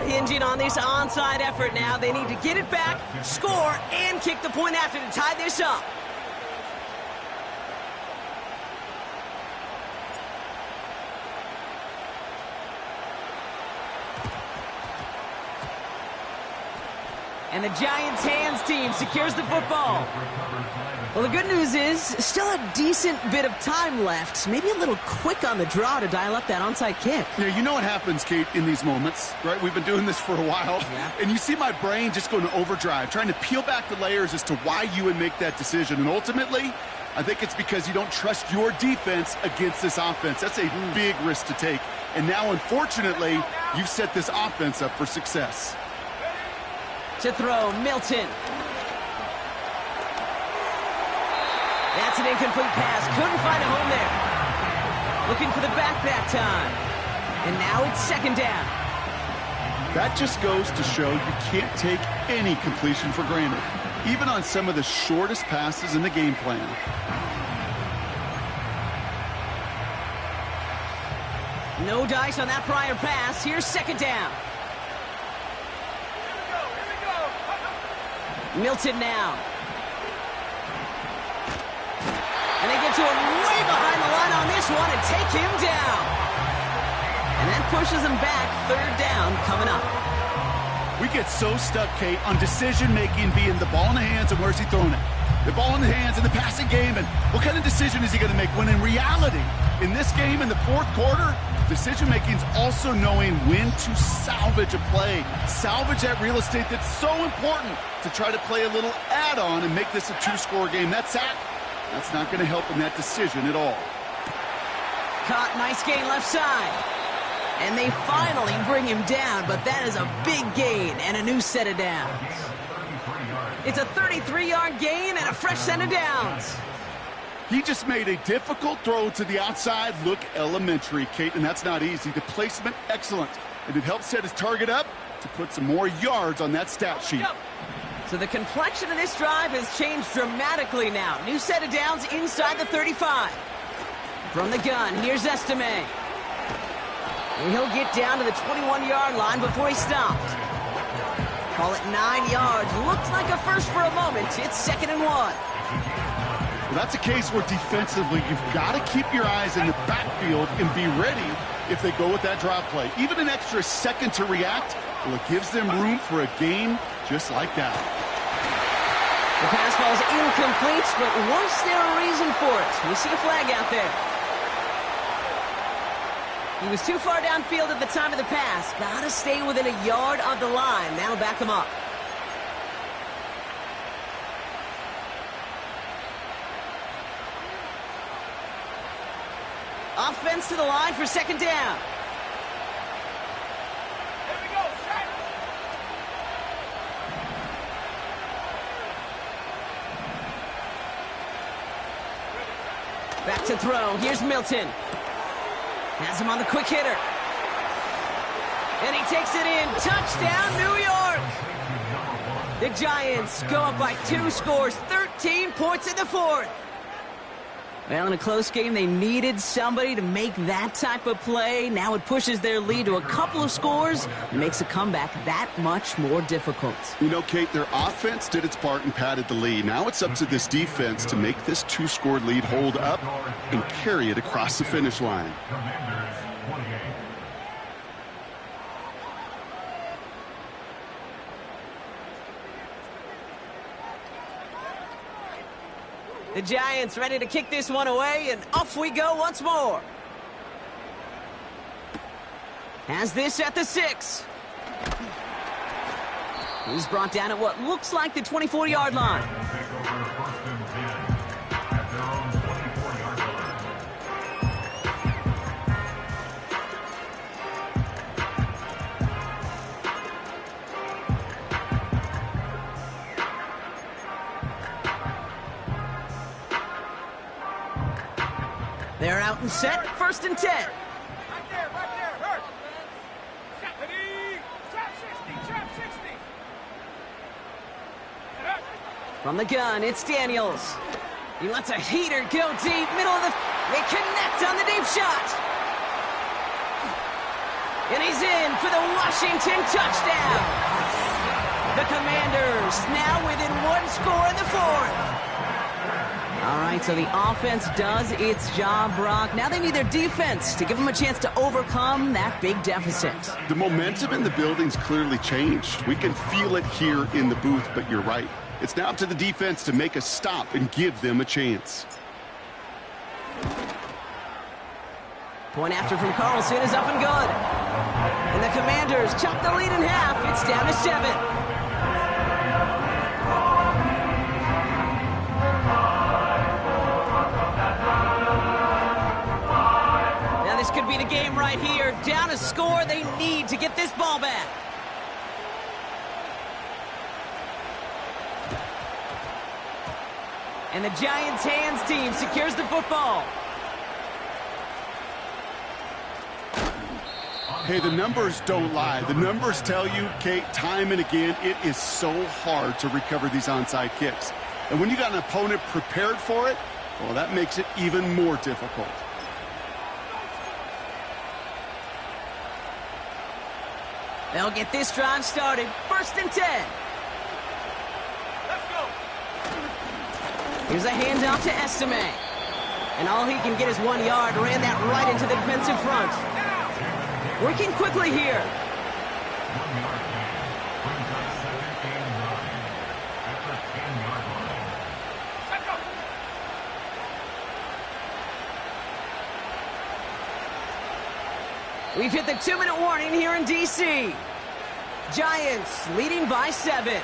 Hinging on this onside effort now. They need to get it back, score, and kick the point after to tie this up. And the Giants' hands team secures the football. Well, the good news is still a decent bit of time left. Maybe a little quick on the draw to dial up that onside kick. Yeah, you know what happens, Kate, in these moments, right? We've been doing this for a while. Yeah. And you see my brain just going to overdrive, trying to peel back the layers as to why you would make that decision. And ultimately, I think it's because you don't trust your defense against this offense. That's a big risk to take. And now, unfortunately, you've set this offense up for success. To throw, Milton. That's an incomplete pass. Couldn't find a home there. Looking for the back that time. And now it's 2nd down. That just goes to show you can't take any completion for granted, even on some of the shortest passes in the game plan. No dice on that prior pass. Here's second down. Here we go. Milton now. And they get to him way behind the line on this one and take him down. And that pushes him back. Third down coming up. We get so stuck, Kate, on decision-making being the ball in the hands and where's he throwing it. The ball in the hands in the passing game, and what kind of decision is he going to make? When in reality, in this game, in the fourth quarter, decision-making is also knowing when to salvage a play. Salvage that real estate that's so important to try to play a little add-on and make this a two-score game. That sack, that's not going to help in that decision at all. Caught, nice gain left side. And they finally bring him down, but that is a big gain and a new set of downs. It's a 33-yard gain and a fresh set of downs. He just made a difficult throw to the outside look elementary, Kate, and that's not easy. The placement, excellent. And it helped set his target up to put some more yards on that stat sheet. So the complexion of this drive has changed dramatically now. New set of downs inside the 35. From the gun, here's Estime. And he'll get down to the 21-yard line before he stopped. Call it 9 yards. Looked like a first for a moment. It's 2nd and 1. Well, that's a case where defensively you've got to keep your eyes in the backfield and be ready if they go with that drop play. Even an extra second to react, well, it gives them room for a gain just like that. The pass falls incomplete, but was there a reason for it? We see a flag out there. He was too far downfield at the time of the pass. Got to stay within a yard of the line. That'll back him up. Offense to the line for second down. Here we go. Set. Back to throw. Here's Milton. Has him on the quick hitter. And he takes it in. Touchdown, New York! The Giants go up by 2 scores, 13 points in the fourth. Well, in a close game, they needed somebody to make that type of play. Now it pushes their lead to a couple of scores and makes a comeback that much more difficult. You know, Kate, their offense did its part and padded the lead. Now it's up to this defense to make this 2-score lead hold up and carry it across the finish line. Commanders 28. The Giants ready to kick this one away, and off we go once more. Has this at the 6. He's brought down at what looks like the 24-yard line. Take over 1st and 10 at their own 24-yard They're out and set, 1st and 10. Right there, hurt. Ready. Trap 60, trap 60. From the gun, it's Daniels. He lets a heater go deep, middle of the... They connect on the deep shot. And he's in for the Washington touchdown. The Commanders now within 1 score in the fourth. All right, so the offense does its job, Brock. Now they need their defense to give them a chance to overcome that big deficit. The momentum in the building's clearly changed. We can feel it here in the booth, but you're right. It's now up to the defense to make a stop and give them a chance. Point after from Carlson is up and good. And the Commanders chop the lead in half. It's down to 7. This could be the game right here. Down a score, they need to get this ball back. And the Giants' hands team secures the football. Hey, the numbers don't lie. The numbers tell you, Kate, time and again, it is so hard to recover these onside kicks. And when you got an opponent prepared for it, well, that makes it even more difficult. They'll get this drive started. 1st and 10. Let's go. Here's a handoff to Estime. And all he can get is 1 yard. Ran that right into the defensive front. Working quickly here. 1 yard gain. Brings up 2nd and 9 at the 10-yard line. Let's go. We've hit the 2-minute warning here in D.C. Giants leading by 7.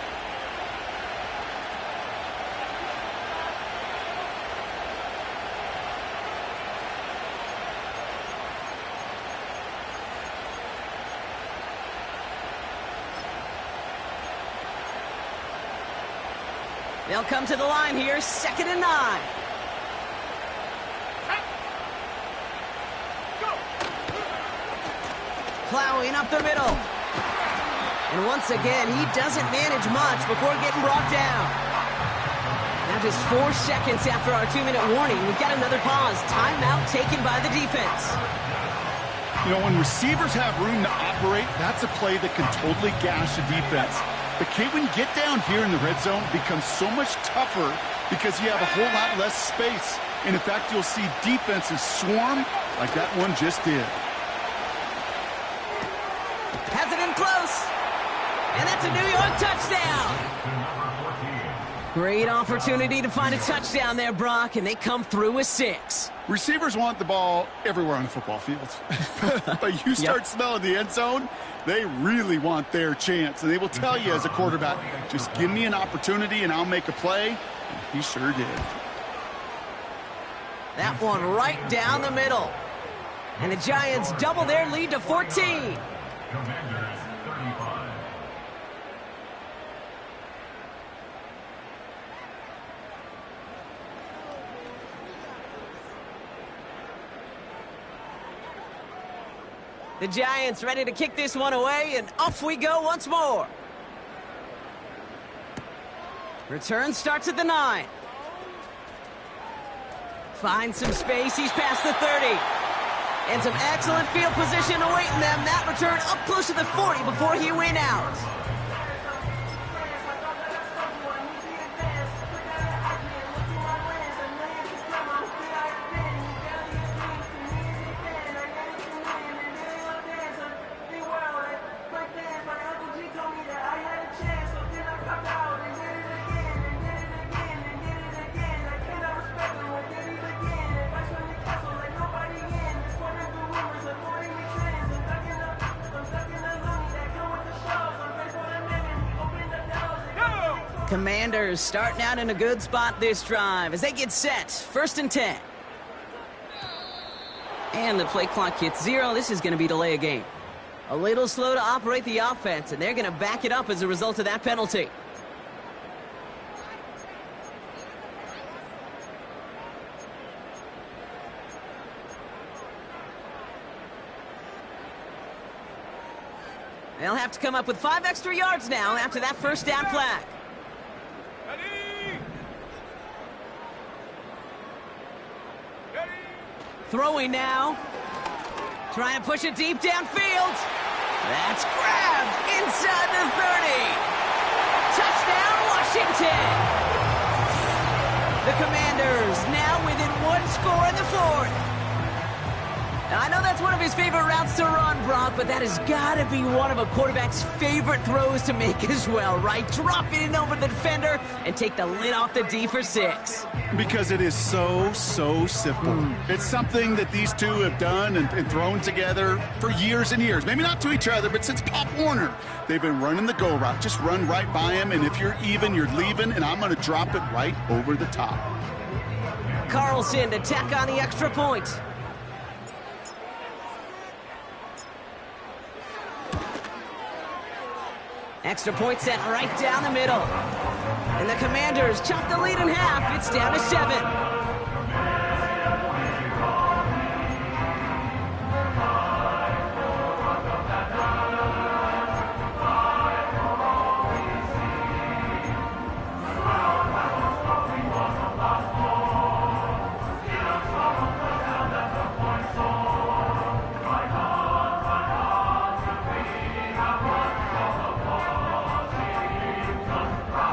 They'll come to the line here, 2nd and 9. Plowing up the middle. And once again, he doesn't manage much before getting brought down. Now just 4 seconds after our 2-minute warning, we've got another pause. Timeout taken by the defense. You know, when receivers have room to operate, that's a play that can totally gash a defense. But Kate, when you get down here in the red zone, it becomes so much tougher because you have a whole lot less space. And in fact, you'll see defenses swarm like that one just did. Has it in close. And that's a New York touchdown. Great opportunity to find a touchdown there, Brock, and they come through with 6. Receivers want the ball everywhere on the football field. But you start smelling the end zone, they really want their chance. And they will tell you as a quarterback, just give me an opportunity and I'll make a play. And he sure did. That one right down the middle. And the Giants double their lead to 14. Commanders 35. The Giants ready to kick this one away, and off we go once more. Return starts at the 9. Finds some space, he's past the 30. And some excellent field position awaiting them. That return up close to the 40 before he went out. Commanders starting out in a good spot this drive as they get set. 1st and 10. And the play clock hits 0. This is going to be delay a game. A little slow to operate the offense, and they're going to back it up as a result of that penalty. They'll have to come up with 5 extra yards now after that first down flag. Ready? Ready? Throwing now. Trying to push it deep downfield. That's grabbed inside the 30. Touchdown, Washington. The Commanders now within 1 score in the 4th. Now, I know that's one of his favorite routes to run, Brock, but that has got to be one of a quarterback's favorite throws to make as well, right? Drop it in over the defender and take the lid off the D for 6. Because it is so simple. It's something that these two have done and thrown together for years and years. Maybe not to each other, but since Pop Warner. They've been running the go route. Just run right by him, and if you're even, you're leaving, and I'm going to drop it right over the top. Carlson to tack on the extra point. Extra point set right down the middle. And the Commanders chop the lead in half. It's down to 7.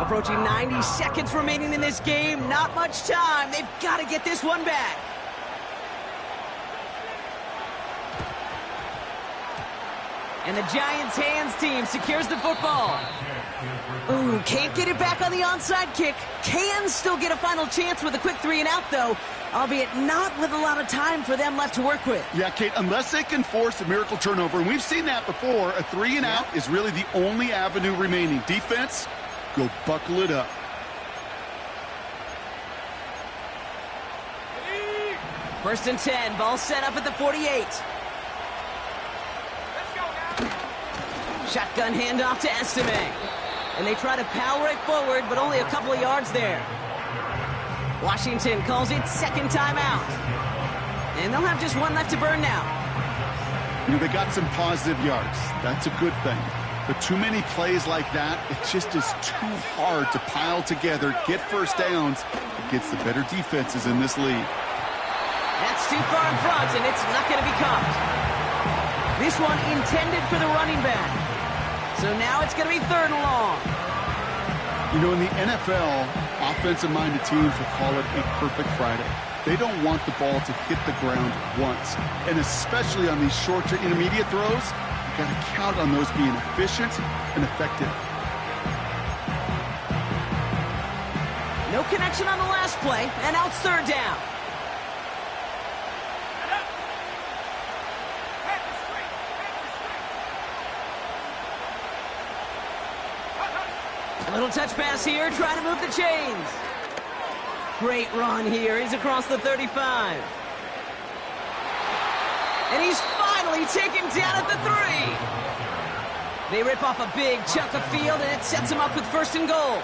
Approaching 90 seconds remaining in this game. Not much time. They've got to get this one back. And the Giants' hands team secures the football. Ooh, can't get it back on the onside kick. Can still get a final chance with a quick 3-and-out, though, albeit not with a lot of time for them left to work with. Yeah, Kate, unless they can force a miracle turnover, and we've seen that before, a 3-and-out is really the only avenue remaining. Defense, go buckle it up. First and 10, ball set up at the 48. Shotgun handoff to Estime. And they try to power it forward, but only a couple of yards there. Washington calls it second timeout. And they'll have just one left to burn now. You know, they got some positive yards. That's a good thing. But too many plays like that, it just is too hard to pile together, get first downs against the better defenses in this league. That's too far in front, and it's not going to be caught. This one intended for the running back. So now it's going to be third and long. You know, in the NFL, offensive-minded teams will call it a perfect Friday. They don't want the ball to hit the ground once. And especially on these short to intermediate throws, you got to count on those being efficient and effective. No connection on the last play, and now it's third down. A little touch pass here, trying to move the chains. Great run here. He's across the 35. And he's finally taken down at the 3. They rip off a big chunk of field, and it sets him up with first and goal.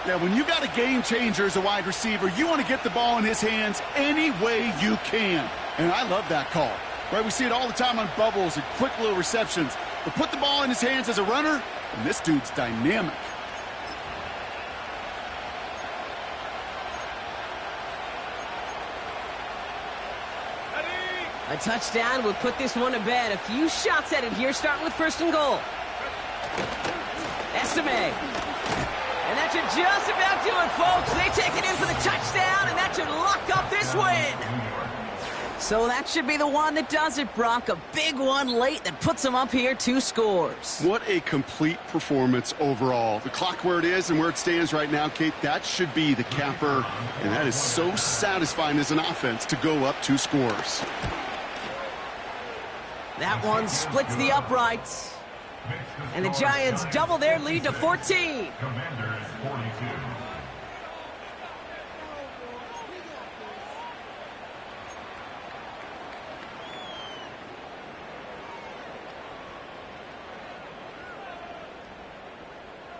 Yeah, when you got a game changer as a wide receiver, you want to get the ball in his hands any way you can. And I love that call. Right, we see it all the time on bubbles and quick little receptions. But put the ball in his hands as a runner, and this dude's dynamic. A touchdown will put this one to bed. A few shots at it here, starting with first and goal. Estime. And that should just about do it, folks. They take it in for the touchdown, and that should lock up this win. So that should be the one that does it, Brock. A big one late that puts them up here, 2 scores. What a complete performance overall. The clock where it is and where it stands right now, Kate, that should be the capper. And that is so satisfying as an offense to go up 2 scores. That one splits the uprights. And the Giants double their lead to 14. Commanders 42.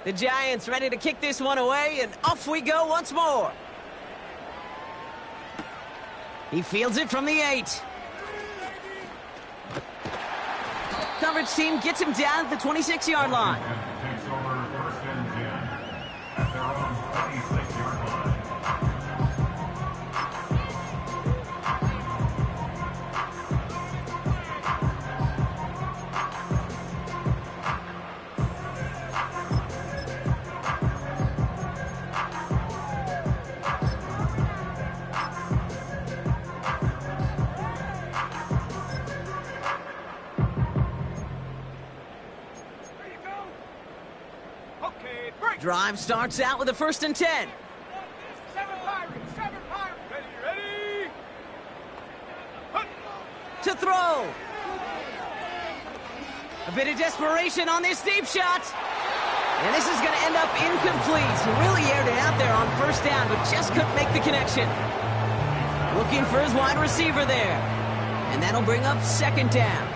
The Giants ready to kick this one away, and off we go once more. He fields it from the 8. Coverage team gets him down at the 26-yard line. Takes over first and 10 at their own 26-yard line. Drive starts out with a first and 10. 7 Pirates, 7 Pirates. Ready, ready. To throw. A bit of desperation on this deep shot. And this is going to end up incomplete. He really aired it out there on first down, but just couldn't make the connection. Looking for his wide receiver there. And that'll bring up second down.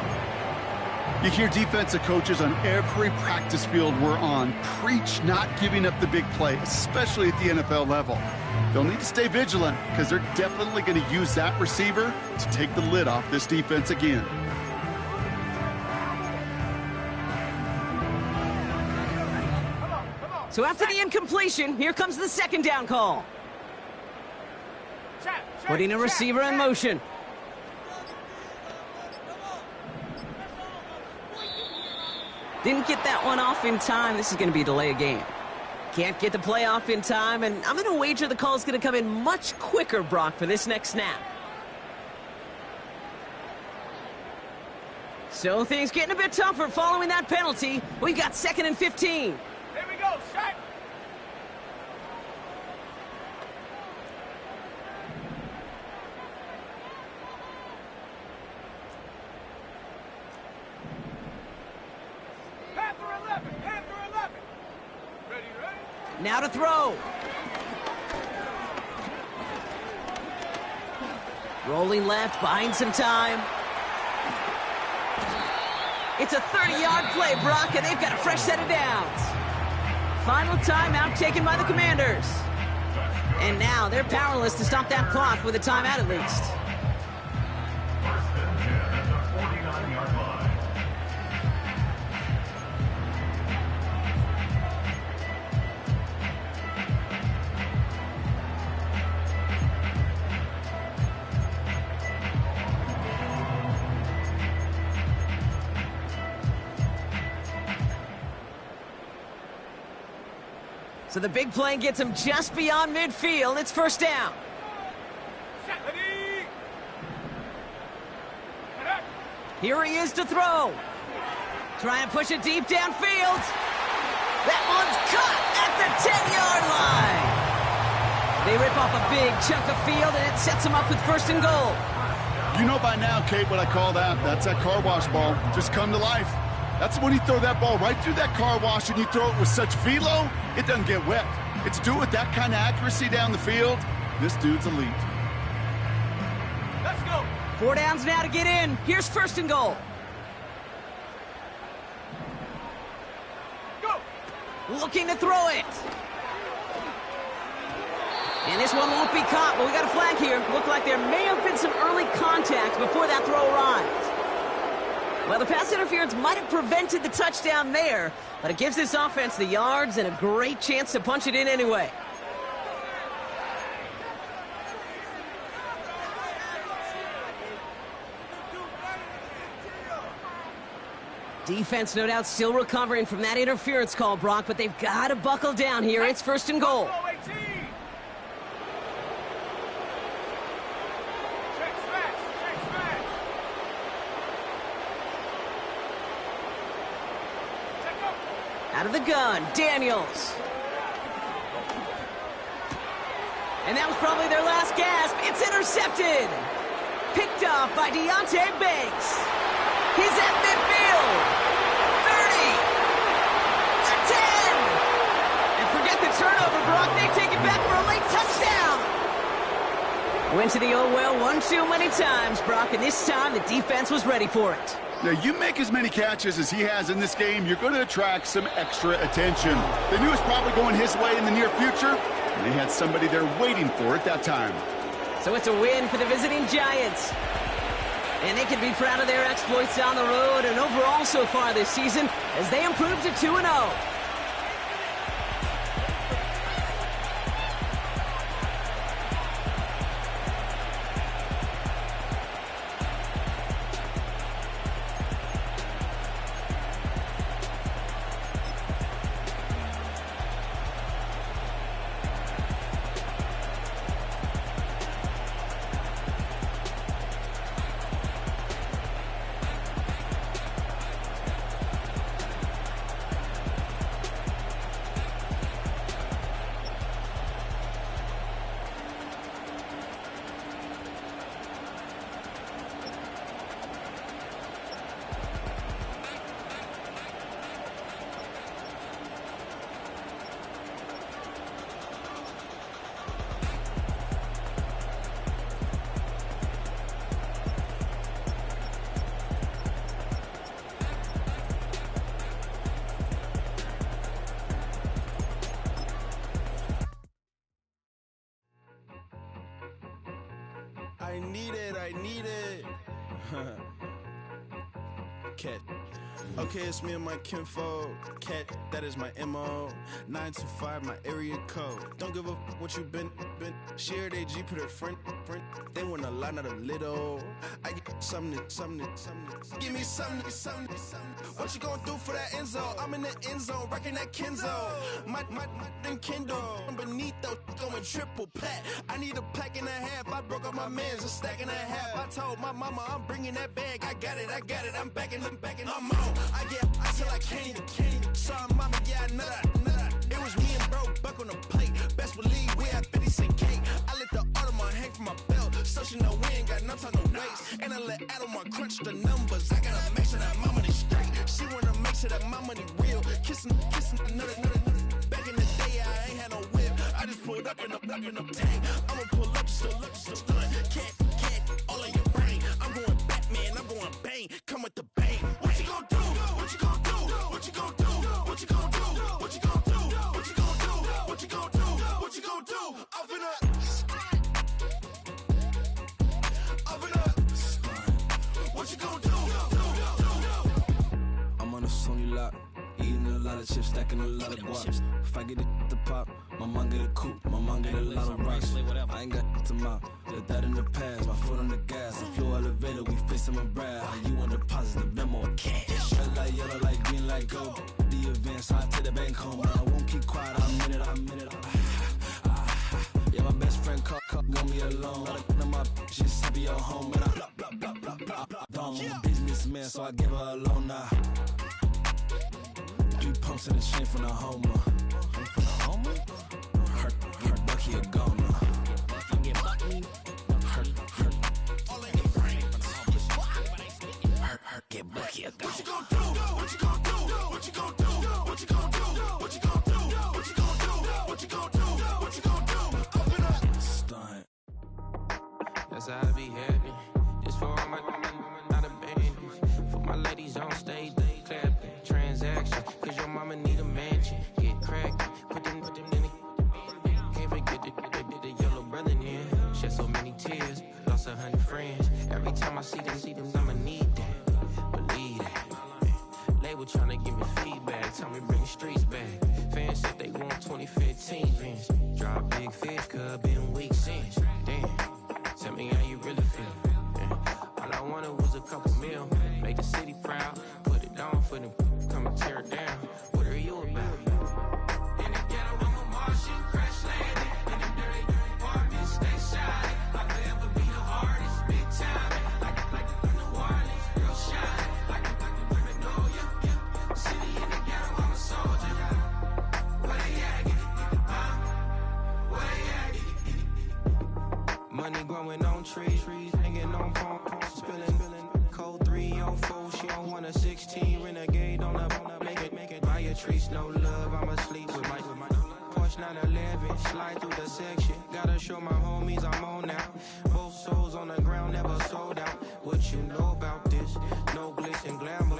You hear defensive coaches on every practice field we're on preach not giving up the big play, especially at the NFL level. They'll need to stay vigilant because they're definitely going to use that receiver to take the lid off this defense again. So after the incompletion, here comes the second down call. Putting a receiver in motion. Didn't get that one off in time. This is going to be a delay of game. Can't get the play off in time, and I'm going to wager the call's going to come in much quicker, Brock, for this next snap. So things getting a bit tougher following that penalty. We've got 2nd and 15. Here we go, set. Panther 11, Panther 11. Ready, ready? Now to throw. Rolling left, buying some time. It's a 30-yard play, Brock, and they've got a fresh set of downs. Final timeout taken by the Commanders. And now they're powerless to stop that clock with a timeout at least. First and 10 at the 49-yard line. So the big play gets him just beyond midfield. It's first down. Set, ready. Get up. Here he is to throw. Trying to push it deep downfield. That one's caught at the 10-yard line. They rip off a big chunk of field, and it sets them up with first and goal. You know by now, Kate, what I call that. That's that car wash ball. Just come to life. That's when you throw that ball right through that car wash and you throw it with such velo, it doesn't get wet. It's do it with that kind of accuracy down the field. This dude's elite. Let's go. 4 downs now to get in. Here's first and goal. Go. Looking to throw it. And this one won't be caught, but we got a flag here. Looked like there may have been some early contact before that throw arrived. Well, the pass interference might have prevented the touchdown there, but it gives this offense the yards and a great chance to punch it in anyway. Defense, no doubt, still recovering from that interference call, Brock, but they've got to buckle down here. It's first and goal. Go, 18. Check smash, check smash. Check up. Out of the gun, Daniels. And that was probably their last gasp. It's intercepted. Picked off by Deonte Banks. He's at midfield. 30. The 10. And forget the turnover, Brock. They take it back for a late touchdown. Went to the oh well one too many times, Brock, and this time the defense was ready for it. Now, you make as many catches as he has in this game, you're going to attract some extra attention. They knew it was probably going his way in the near future, and they had somebody there waiting for it that time. So it's a win for the visiting Giants. And they can be proud of their exploits on the road and overall so far this season as they improve to 2-0. I need it. Cat. Okay, it's me and my kinfolk. Cat, that is my MO. 925, my area code. Don't give a what you been. Shared AG, put her friend friend, they want a lot, not a little. I get something. Give me something. What you gonna do for that Enzo? I'm in the end zone, rocking that Kenzo. My thing Kindle, beneath though, going triple plat. I need a pack and a half. I broke up my man's, a stack and a half. I told my mama I'm bringing that bag. I got it. I'm backing, I'm on. I till I can't even. Sorry, mama, yeah, I know that. It was me and bro, buck on the plate. Best believe we had 50 cent cake. I let the Audemars hang from my belt, so she know we ain't got no time to waste. And I let Audemars crunch the numbers. I gotta make sure that my money straight. She wanna make sure that my money real. Kissing another. Back in the day, I ain't had no whip. I just pulled up in the tank. I'ma pull up just to stun. Can't all in your brain. I'm going Batman, I'm going bang. Come with the bang. What you gonna do? What you gonna do? What you gonna do? What you gonna do? What you gonna do? What you gonna do? What you gonna do? What you gonna do? I'm finna. What you gonna do? I'm on a Sony lot, eating a lot of chips, stacking a lot of guaps. If I get it to pop, my mom get a coupe, my mom get a lot of rocks. I ain't got to mouth, let that in the past. My foot on the gas, I flew elevator, we facing my brad. How you want to deposit the memo? Cash. Red like yellow, like green, like gold. The events, I take the bank home, but I won't keep quiet. I'm in it. Yeah, my best friend called, want me alone. Got a my she's happy your home, and I blah. I'm a businessman, so I give her a loan now. 3 pumps in the chain from the Homer. Her Bucky a goner. Get Bucky a goner. What you gonna do? What you gonna do? What you gonna do? What you gonna do? What you gonna do? What you gonna do? What you gonna do? What you gonna do? Open up. Stunt. That's how I be happening. Just for all my not abandoned. For my ladies on stage, they clapping. Transaction, cause your mama need a mansion. Get cracked, put them in it. Can't forget the yellow brother in. Shed so many tears, lost 100 friends. Every time I see them, I'ma need that. Believe that. Label tryna give me feedback, tell me bring the streets back. Fans said they want 2015 Vince. Drop big fish, cuz been weak since. Damn, tell me how you really feel. All I wanted was a couple mil, make the city proud, put it on for them, come and tear it down. What are you about? In the ghetto, I'm a Martian, crash landing. In the dirty apartments, stay shining. I'll forever be the hardest, big time. Like the New Orleans, real shine. Like the women know ya. City in the ghetto, I'm a soldier. Where they at? Where they at? Money growing on trees, hanging on palms, spilling. Code 3 on 4, she don't want a 16. Renegade on up, make it. Buy a trees, no love, I'ma sleep with my Porsche 911, slide through the section. Gotta show my homies I'm on now. Both souls on the ground, never sold out. What you know about this? No glitz and glamour.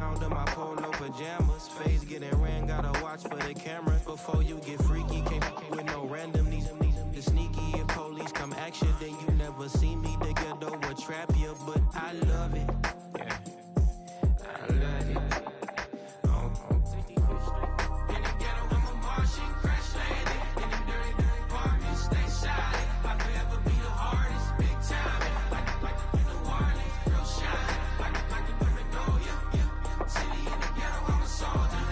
Under my polo pajamas, face getting ran, gotta watch for the cameras. Before you get freaky, can't with no random these sneaky. If police come action, then you never see me. The ghetto will trap you, but I love it. Yeah, I love it. In the ghetto, I'm a Martian, crash landing. In the dirty apartments, stay silent. I'll forever be the hardest, big time. Like the New Orleans, real shine. Like the women know ya. City in the ghetto, I'm a soldier.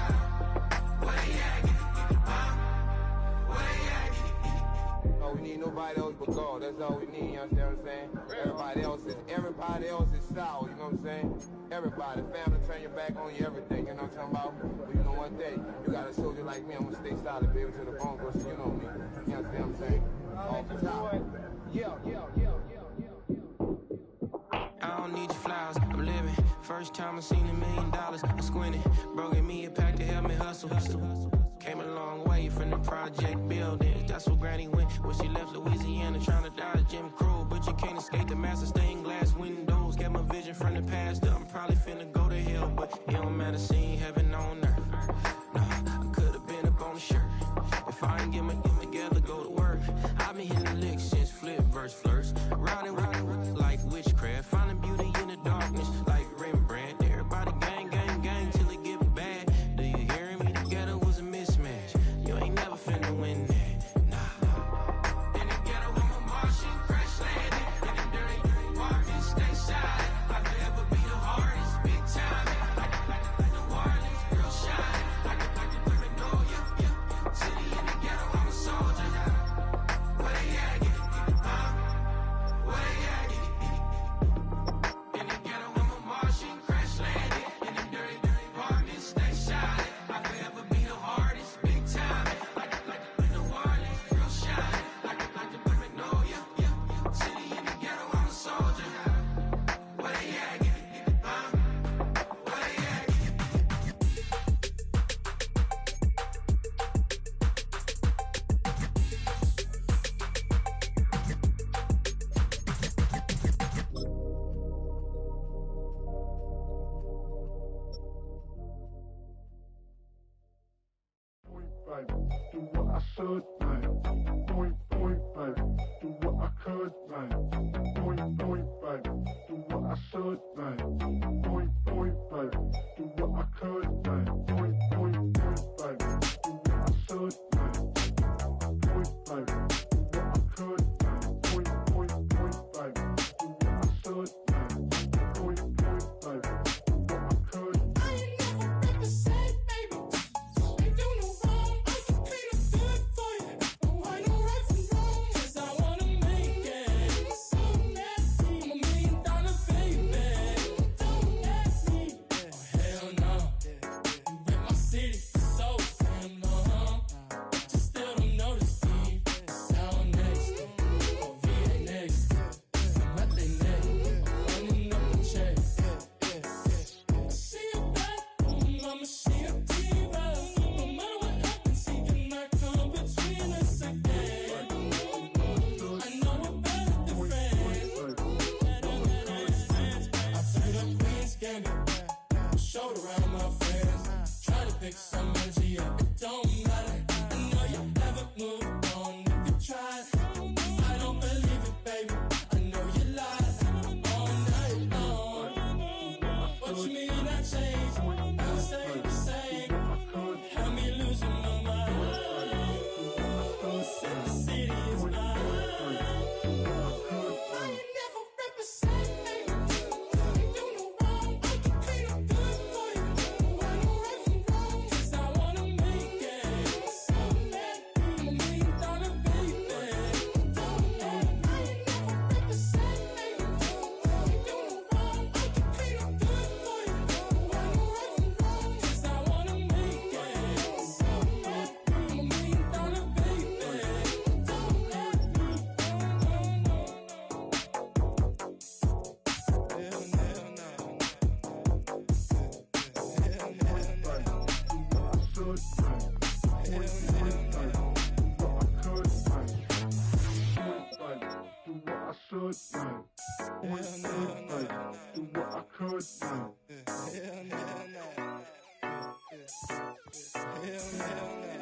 Where they at? Where they at? Oh, we need nobody else but God. That's all we need, you understand what I'm saying? Everybody else is sour, you know what I'm saying? Everybody, family, turn your back on you, everything, you know what I'm talking about? But you know one day, you got a soldier like me, I'm gonna stay solid, baby, to the bone, so you know me. You understand what I'm saying? Off the top. I don't need your flowers, I'm living. First time I seen $1 million, I squinted. Broken me a pack to help me hustle. Came a long way from the project buildings. That's where Granny went when she left Louisiana, trying to dodge Jim Crow. But you can't escape the master stained glass windows. Got my vision from the past. I'm probably finna go to hell, but it don't matter, seeing heaven on earth. No, I could've been up on the shirt. If I ain't get my together, go to work. I've been hitting licks since flip verse flirts. Riding like witchcraft, finding beauty in the darkness like Rembrandt. Everybody gang, gang, gang till it get bad. Do you hear me? The ghetto was a mismatch. You ain't never finna win that, nah. In the ghetto, I'm a Martian, crash should, man. Point, baby. Do what I could, man. Point, baby. Do what I should, man. Point, baby. Do what I could, man. Point, baby. Do what I should, man. Point, baby. Do what I could, man. Point, baby. Do what I should, man. Point, baby. Do what I could. I ain't never represent, baby. Ain't do no wrong. I can clean up good for you. Oh, I know right from wrong. 'Cause I wanna make it. So nasty. I'm $1 million baby. Don't ask me. Oh, hell no. You rip my city so damn long. But you still don't notice me. Sound next. Oh, VA next. I'm at they neck. I'm running up the check. I see you back, I'ma see a diva. No matter what happens, he cannot come between us again. I know we're better than friends. I played up Queen's Gambit, showed around my friends. Try to pick some energy up, it don't matter. I know you haven't moved on if you tried. I don't believe it, baby. I know you lied all night long. What you mean I changed? I stay the same. Had me losing my mind. Said the city is mine. I ain't never represent, baby. Ain't do no wrong. I can clean up good for you. Oh, I know right from wrong. 'Cause I wanna make it. So mad. I'm $1 million baby. Don't ask. I ain't never represent, baby. Ain't do no wrong. I can clean up good for you. Oh, I know right from wrong. 'Cause I wanna make it. So mad. I'm $1 million baby. Don't ask me. Hell no.